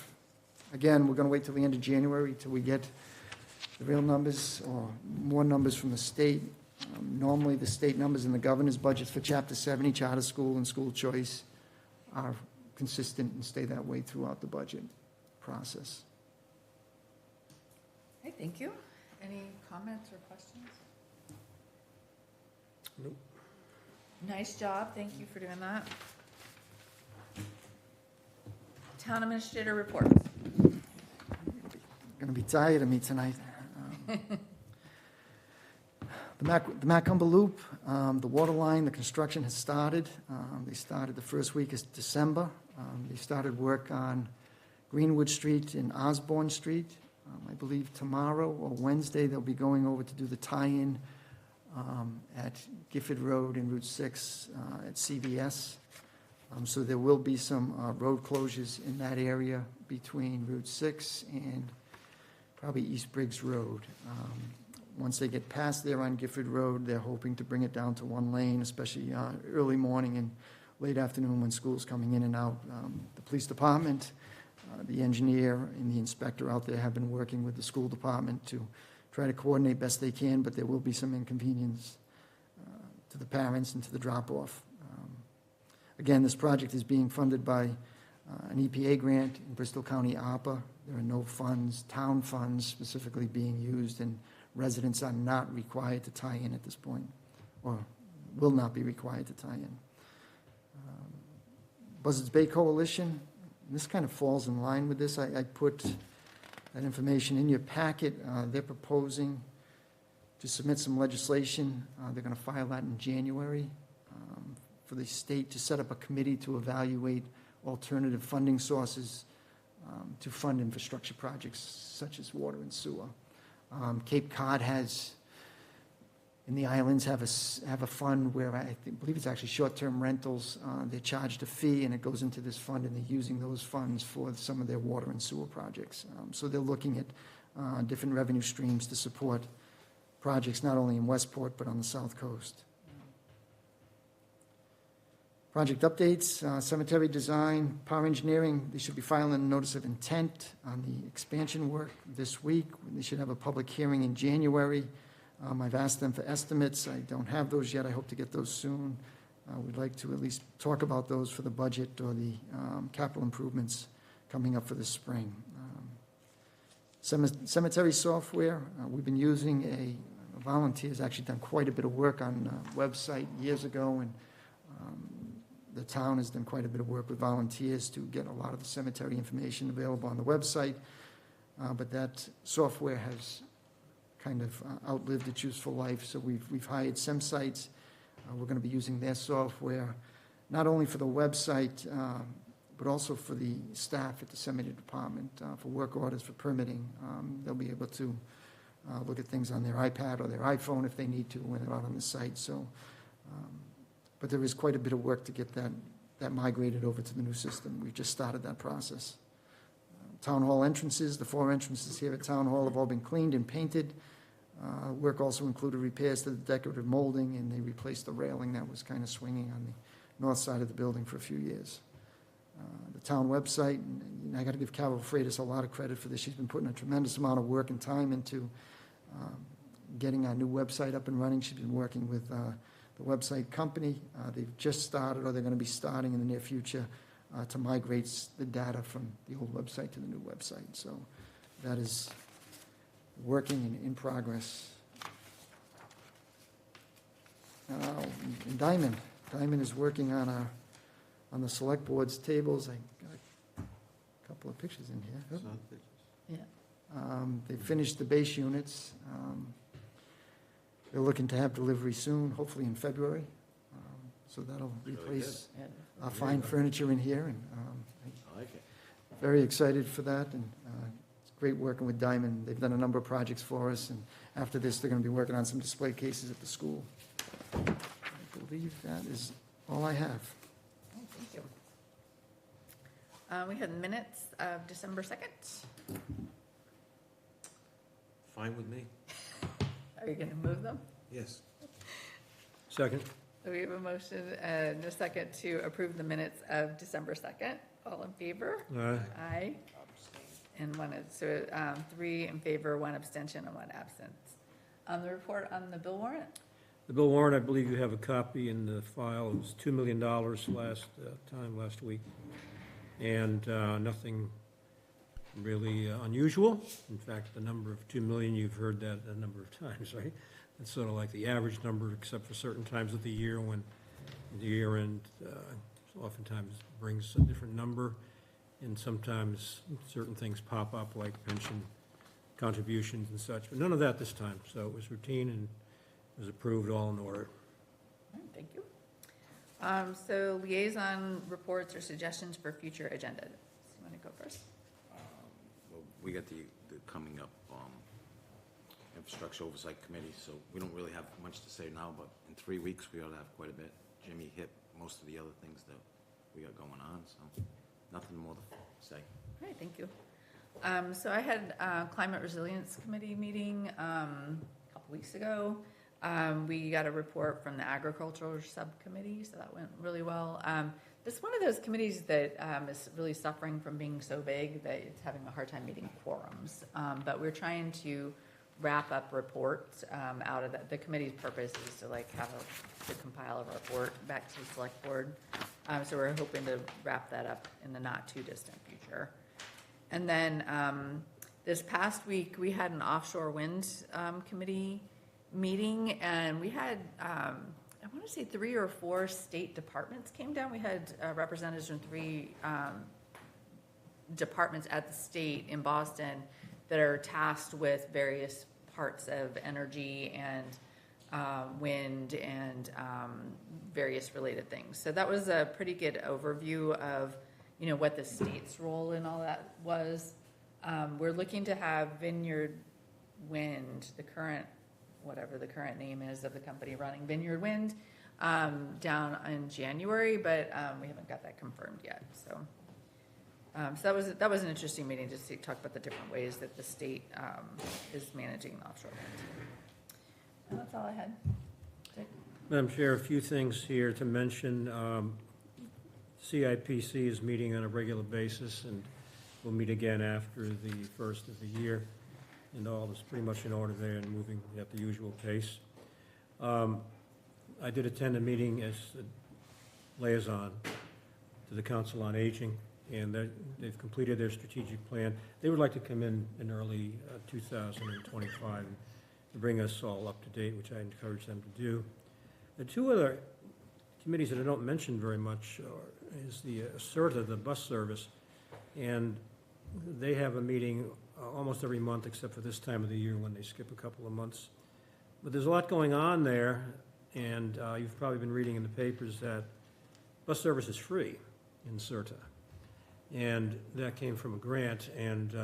Speaker 7: Again, we're going to wait till the end of January till we get the real numbers or more numbers from the state. Normally, the state numbers in the governor's budgets for Chapter 70, charter school and school choice, are consistent and stay that way throughout the budget process.
Speaker 1: Okay, thank you. Any comments or questions?
Speaker 4: Nope.
Speaker 1: Nice job. Thank you for doing that. Town administrator reports.
Speaker 7: Going to be tired of me tonight. The Macumber Loop, the water line, the construction has started. They started the first week of December. They started work on Greenwood Street and Osborne Street. I believe tomorrow or Wednesday they'll be going over to do the tie-in at Gifford Road and Route 6 at CVS. So there will be some road closures in that area between Route 6 and probably East Briggs Road. Once they get past there on Gifford Road, they're hoping to bring it down to one lane, especially early morning and late afternoon when school's coming in and out. The police department, the engineer, and the inspector out there have been working with the school department to try to coordinate best they can, but there will be some inconvenience to the parents and to the drop-off. Again, this project is being funded by an EPA grant in Bristol County ARPA. There are no funds, town funds specifically being used, and residents are not required to tie in at this point, or will not be required to tie in. Buzzards Bay Coalition, this kind of falls in line with this. I put that information in your packet. They're proposing to submit some legislation. They're going to file that in January for the state to set up a committee to evaluate alternative funding sources to fund infrastructure projects such as water and sewer. Cape Cod has, in the islands, have a fund where I believe it's actually short-term rentals. They're charged a fee, and it goes into this fund, and they're using those funds for some of their water and sewer projects. So they're looking at different revenue streams to support projects not only in Westport but on the South Coast. Project updates, cemetery design, power engineering, they should be filing a notice of intent on the expansion work this week. They should have a public hearing in January. I've asked them for estimates. I don't have those yet. I hope to get those soon. We'd like to at least talk about those for the budget or the capital improvements coming up for this spring. Cemetery software, we've been using volunteers actually done quite a bit of work on website years ago, and the town has done quite a bit of work with volunteers to get a lot of the cemetery information available on the website, but that software has kind of outlived its useful life, so we've hired SimSites. We're going to be using their software, not only for the website, but also for the staff at the cemetery department, for work orders, for permitting. They'll be able to look at things on their iPad or their iPhone if they need to when they're out on the site, so. But there is quite a bit of work to get that migrated over to the new system. We've just started that process. Town hall entrances, the 4 entrances here at Town Hall have all been cleaned and painted. Work also included repairs to the decorative molding, and they replaced the railing that was kind of swinging on the north side of the building for a few years. The town website, and I got to give Carol Freitas a lot of credit for this. She's been putting a tremendous amount of work and time into getting our new website up and running. She's been working with the website company. They've just started, or they're going to be starting in the near future, to migrate the data from the old website to the new website. So that is working and in progress. And Diamond is working on the select board's tables. I got a couple of pictures in here. They finished the base units. They're looking to have delivery soon, hopefully in February. So that'll replace fine furniture in here, and
Speaker 10: I like it.
Speaker 7: very excited for that, and it's great working with Diamond. They've done a number of projects for us, and after this, they're going to be working on some display cases at the school. I believe that is all I have.
Speaker 1: Okay, thank you. We have minutes of December 2nd.
Speaker 5: Fine with me?
Speaker 1: Are you going to move them?
Speaker 5: Yes.
Speaker 4: Second?
Speaker 1: So we have a motion and a second to approve the minutes of December 2nd. All in favor?
Speaker 4: Aye.
Speaker 1: Aye. And one, so 3 in favor, 1 abstention, and 1 absent. The report on the bill warrant?
Speaker 4: The bill warrant, I believe you have a copy in the file. It was $2 million last week. And nothing really unusual. In fact, the number of 2 million, you've heard that a number of times, right? It's sort of like the average number, except for certain times of the year when the year end oftentimes brings a different number. And sometimes certain things pop up, like pension contributions and such, but none of that this time. So it was routine and was approved, all in order.
Speaker 1: All right, thank you. So liaison reports or suggestions for future agendas. You want to go first?
Speaker 10: Well, we got the coming up Infrastructure Oversight Committee, so we don't really have much to say now, but in 3 weeks, we ought to have quite a bit. Jimmy hit most of the other things that we got going on, so nothing more to say.
Speaker 1: All right, thank you. So I had a Climate Resilience Committee meeting a couple weeks ago. We got a report from the Agricultural Subcommittee, so that went really well. It's one of those committees that is really suffering from being so big that it's having a hard time meeting quorums. But we're trying to wrap up reports out of that. The committee's purpose is to to compile a report back to the select board. So we're hoping to wrap that up in the not too distant future. And then this past week, we had an offshore wind committee meeting, and we had, I want to say 3 or 4 state departments came down. We had representatives from 3 departments at the state in Boston that are tasked with various parts of energy and wind and various related things. So that was a pretty good overview of, what the state's role in all that was. We're looking to have Vineyard Wind, whatever the current name is of the company running Vineyard Wind, down in January, but we haven't got that confirmed yet. So, that was an interesting meeting just to talk about the different ways that the state is managing the offshore wind. And that's all I had. Dick?
Speaker 4: Madam Chair, a few things here to mention. CIPC is meeting on a regular basis, and we'll meet again after the first of the year. And all is pretty much in order there and moving at the usual pace. I did attend a meeting as a liaison to the Council on Aging, and they've completed their strategic plan. They would like to come in early 2025 and to bring us all up to date, which I encourage them to do. The two other committees that I don't mention very much is the CERTA, the bus service, and they have a meeting almost every month except for this time of the year when they skip a couple of months. But there's a lot going on there, and you've probably been reading in the papers that bus service is free in CERTA, and that came from a grant, and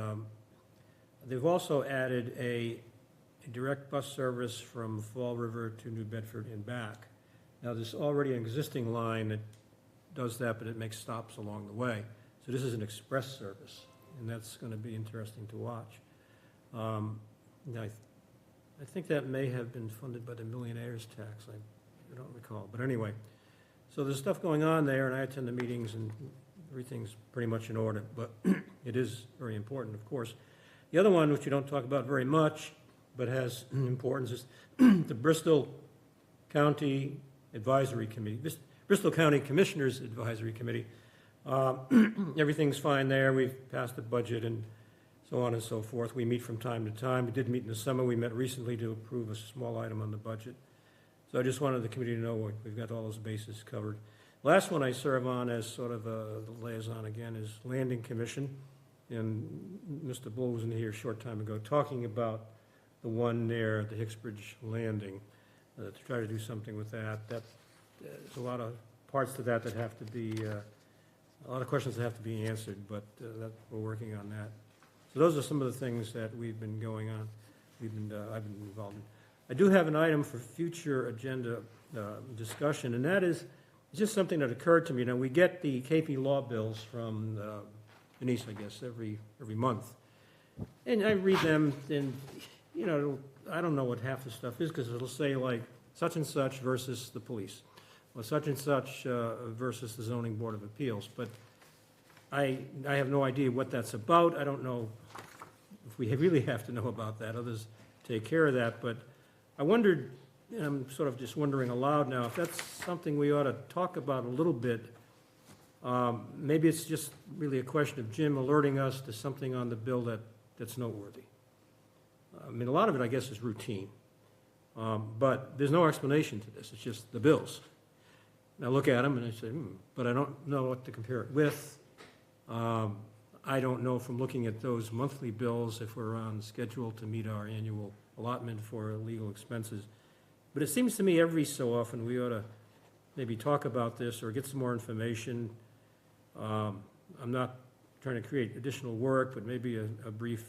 Speaker 4: they've also added a direct bus service from Fall River to New Bedford and back. Now, there's already an existing line that does that, but it makes stops along the way. So this is an express service, and that's going to be interesting to watch. Now, I think that may have been funded by the millionaire's tax. I don't recall. But anyway, so there's stuff going on there, and I attend the meetings, and everything's pretty much in order. But it is very important, of course. The other one, which you don't talk about very much, but has importance, is the Bristol County Advisory Committee, Bristol County Commissioners Advisory Committee. Everything's fine there. We've passed the budget and so on and so forth. We meet from time to time. We did meet in the summer. We met recently to approve a small item on the budget. So I just wanted the committee to know we've got all those bases covered. Last one I serve on as sort of the liaison again is Landing Commission. And Mr. Bull was in here a short time ago talking about the one near the Hicksbridge Landing, to try to do something with that. There's a lot of parts to that that have to be, a lot of questions that have to be answered, but we're working on that. So those are some of the things that we've been going on, I've been involved in. I do have an item for future agenda discussion, and that is just something that occurred to me. Now, we get the KP Law bills from Denise, I guess, every month. And I read them, and, you know, I don't know what half the stuff is, because it'll say, like, such and such versus the police, or such and such versus the Zoning Board of Appeals. But I have no idea what that's about. I don't know if we really have to know about that. Others take care of that. But I wondered, and I'm sort of just wondering aloud now, if that's something we ought to talk about a little bit. Maybe it's just really a question of Jim alerting us to something on the bill that's noteworthy. I mean, a lot of it, I guess, is routine. But there's no explanation to this. It's just the bills. And I look at them and I say, but I don't know what to compare it with. I don't know from looking at those monthly bills if we're on schedule to meet our annual allotment for legal expenses. But it seems to me every so often we ought to maybe talk about this or get some more information. I'm not trying to create additional work, but maybe a brief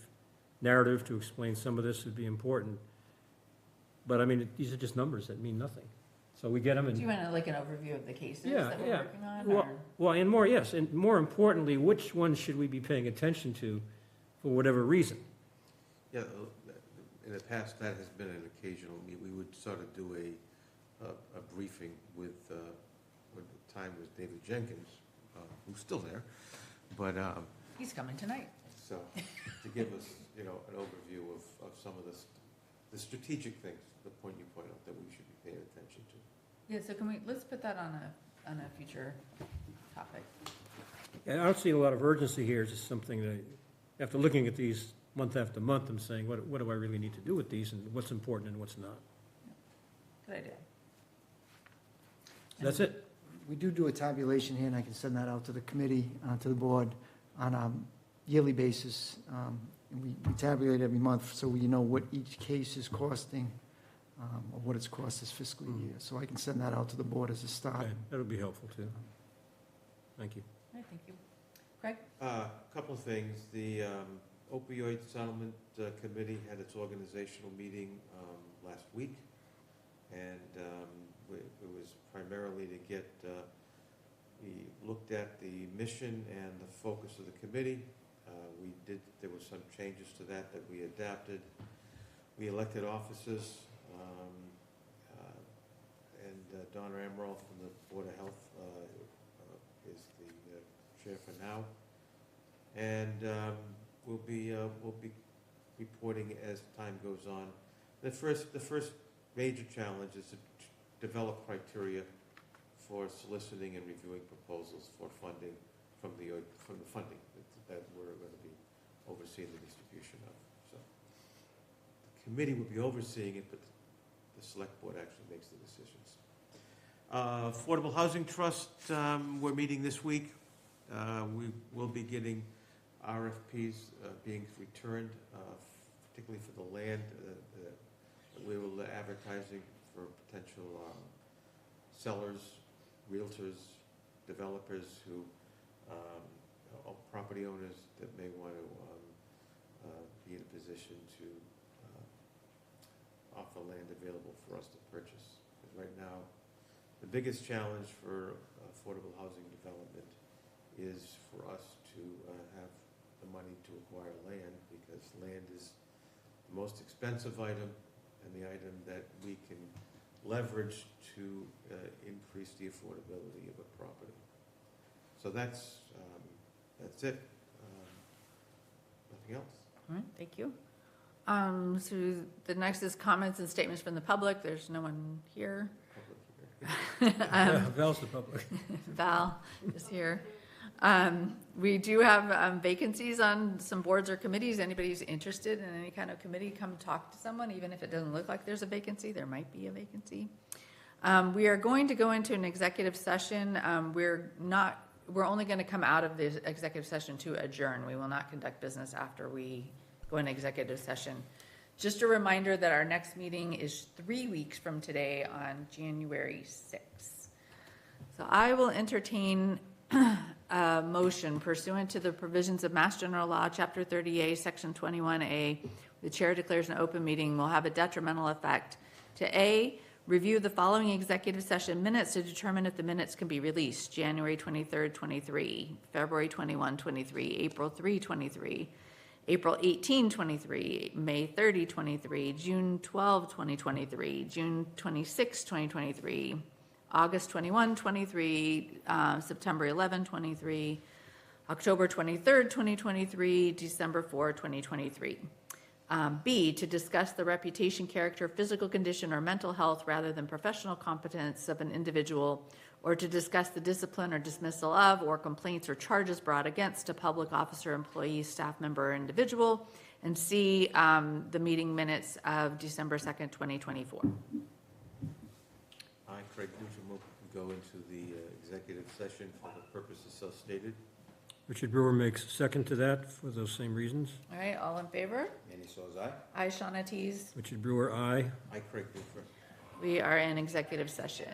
Speaker 4: narrative to explain some of this would be important. But I mean, these are just numbers that mean nothing. So we get them and.
Speaker 1: Do you want like an overview of the cases
Speaker 4: Yeah,
Speaker 1: that we're
Speaker 4: yeah.
Speaker 1: working on?
Speaker 4: Well,
Speaker 1: or-
Speaker 4: well, and more, yes, and more importantly, which ones should we be paying attention to for whatever reason?
Speaker 5: Yeah, in the past, that has been an occasional, we would sort of do a briefing with the time was David Jenkins, who's still there, but,
Speaker 1: He's coming tonight.
Speaker 5: so, to give us, you know, an overview of some of the strategic things, the point you point out, that we should be paying attention to.
Speaker 1: Yeah, so let's put that on a future topic.
Speaker 4: And I don't see a lot of urgency here, it's just something that, after looking at these month after month, I'm saying, what do I really need to do with these, and what's important and what's not?
Speaker 1: Good idea.
Speaker 4: That's it.
Speaker 7: We do a tabulation here, and I can send that out to the committee, to the board, on a yearly basis. And we tabulate every month, so we know what each case is costing, or what it's cost this fiscal year. So I can send that out to the board as a start.
Speaker 4: Okay, that'll be helpful, too. Thank you.
Speaker 1: All right, thank you. Craig?
Speaker 5: A couple of things. The opioid settlement committee had its organizational meeting last week, and it was primarily to get, we looked at the mission and the focus of the committee. There were some changes to that we adapted. We elected officers, and Donna Emerald from the Board of Health is the chair for now. And we'll be reporting as time goes on. The first major challenge is to develop criteria for soliciting and reviewing proposals for funding from the funding that we're going to be overseeing the distribution of. So the committee would be overseeing it, but the select board actually makes the decisions. Affordable Housing Trust, we're meeting this week. We will be getting RFPs being returned, particularly for the land that we will advertising for potential sellers, realtors, developers who, property owners that may want to be in a position to offer land available for us to purchase. Because right now, the biggest challenge for affordable housing development is for us to have the money to acquire land, because land is the most expensive item and the item that we can leverage to increase the affordability of a property. So that's it. Nothing else.
Speaker 1: All right, thank you. So the next is comments and statements from the public. There's no one here.
Speaker 5: Public here.
Speaker 4: Val's the public.
Speaker 1: Val is here. We do have vacancies on some boards or committees. Anybody's interested in any kind of committee, come talk to someone, even if it doesn't look like there's a vacancy, there might be a vacancy. We are going to go into an executive session. We're only going to come out of the executive session to adjourn. We will not conduct business after we go into executive session. Just a reminder that our next meeting is 3 weeks from today on January 6th. So I will entertain a motion pursuant to the provisions of Mass General Law, Chapter 30A, Section 21A. The chair declares an open meeting will have a detrimental effect to A, review the following executive session minutes to determine if the minutes can be released: January 23rd, 23, February 21, 23, April 3, 23, April 18, 23, May 30, 23, June 12, 2023, June 26, 2023, August 21, 23, September 11, 23, October 23rd, 2023, December 4, 2023. B, to discuss the reputation, character, physical condition, or mental health rather than professional competence of an individual, or to discuss the discipline or dismissal of, or complaints or charges brought against a public officer, employee, staff member, or individual. And C, the meeting minutes of December 2nd, 2024.
Speaker 5: I, Craig Nugent, go into the executive session for the purposes so stated.
Speaker 4: Richard Brewer makes second to that for those same reasons.
Speaker 1: All right, all in favor?
Speaker 10: Andy So's aye?
Speaker 1: Aye, Shawna Tees.
Speaker 4: Richard Brewer, aye.
Speaker 5: I, Craig Nugent.
Speaker 1: We are in executive session.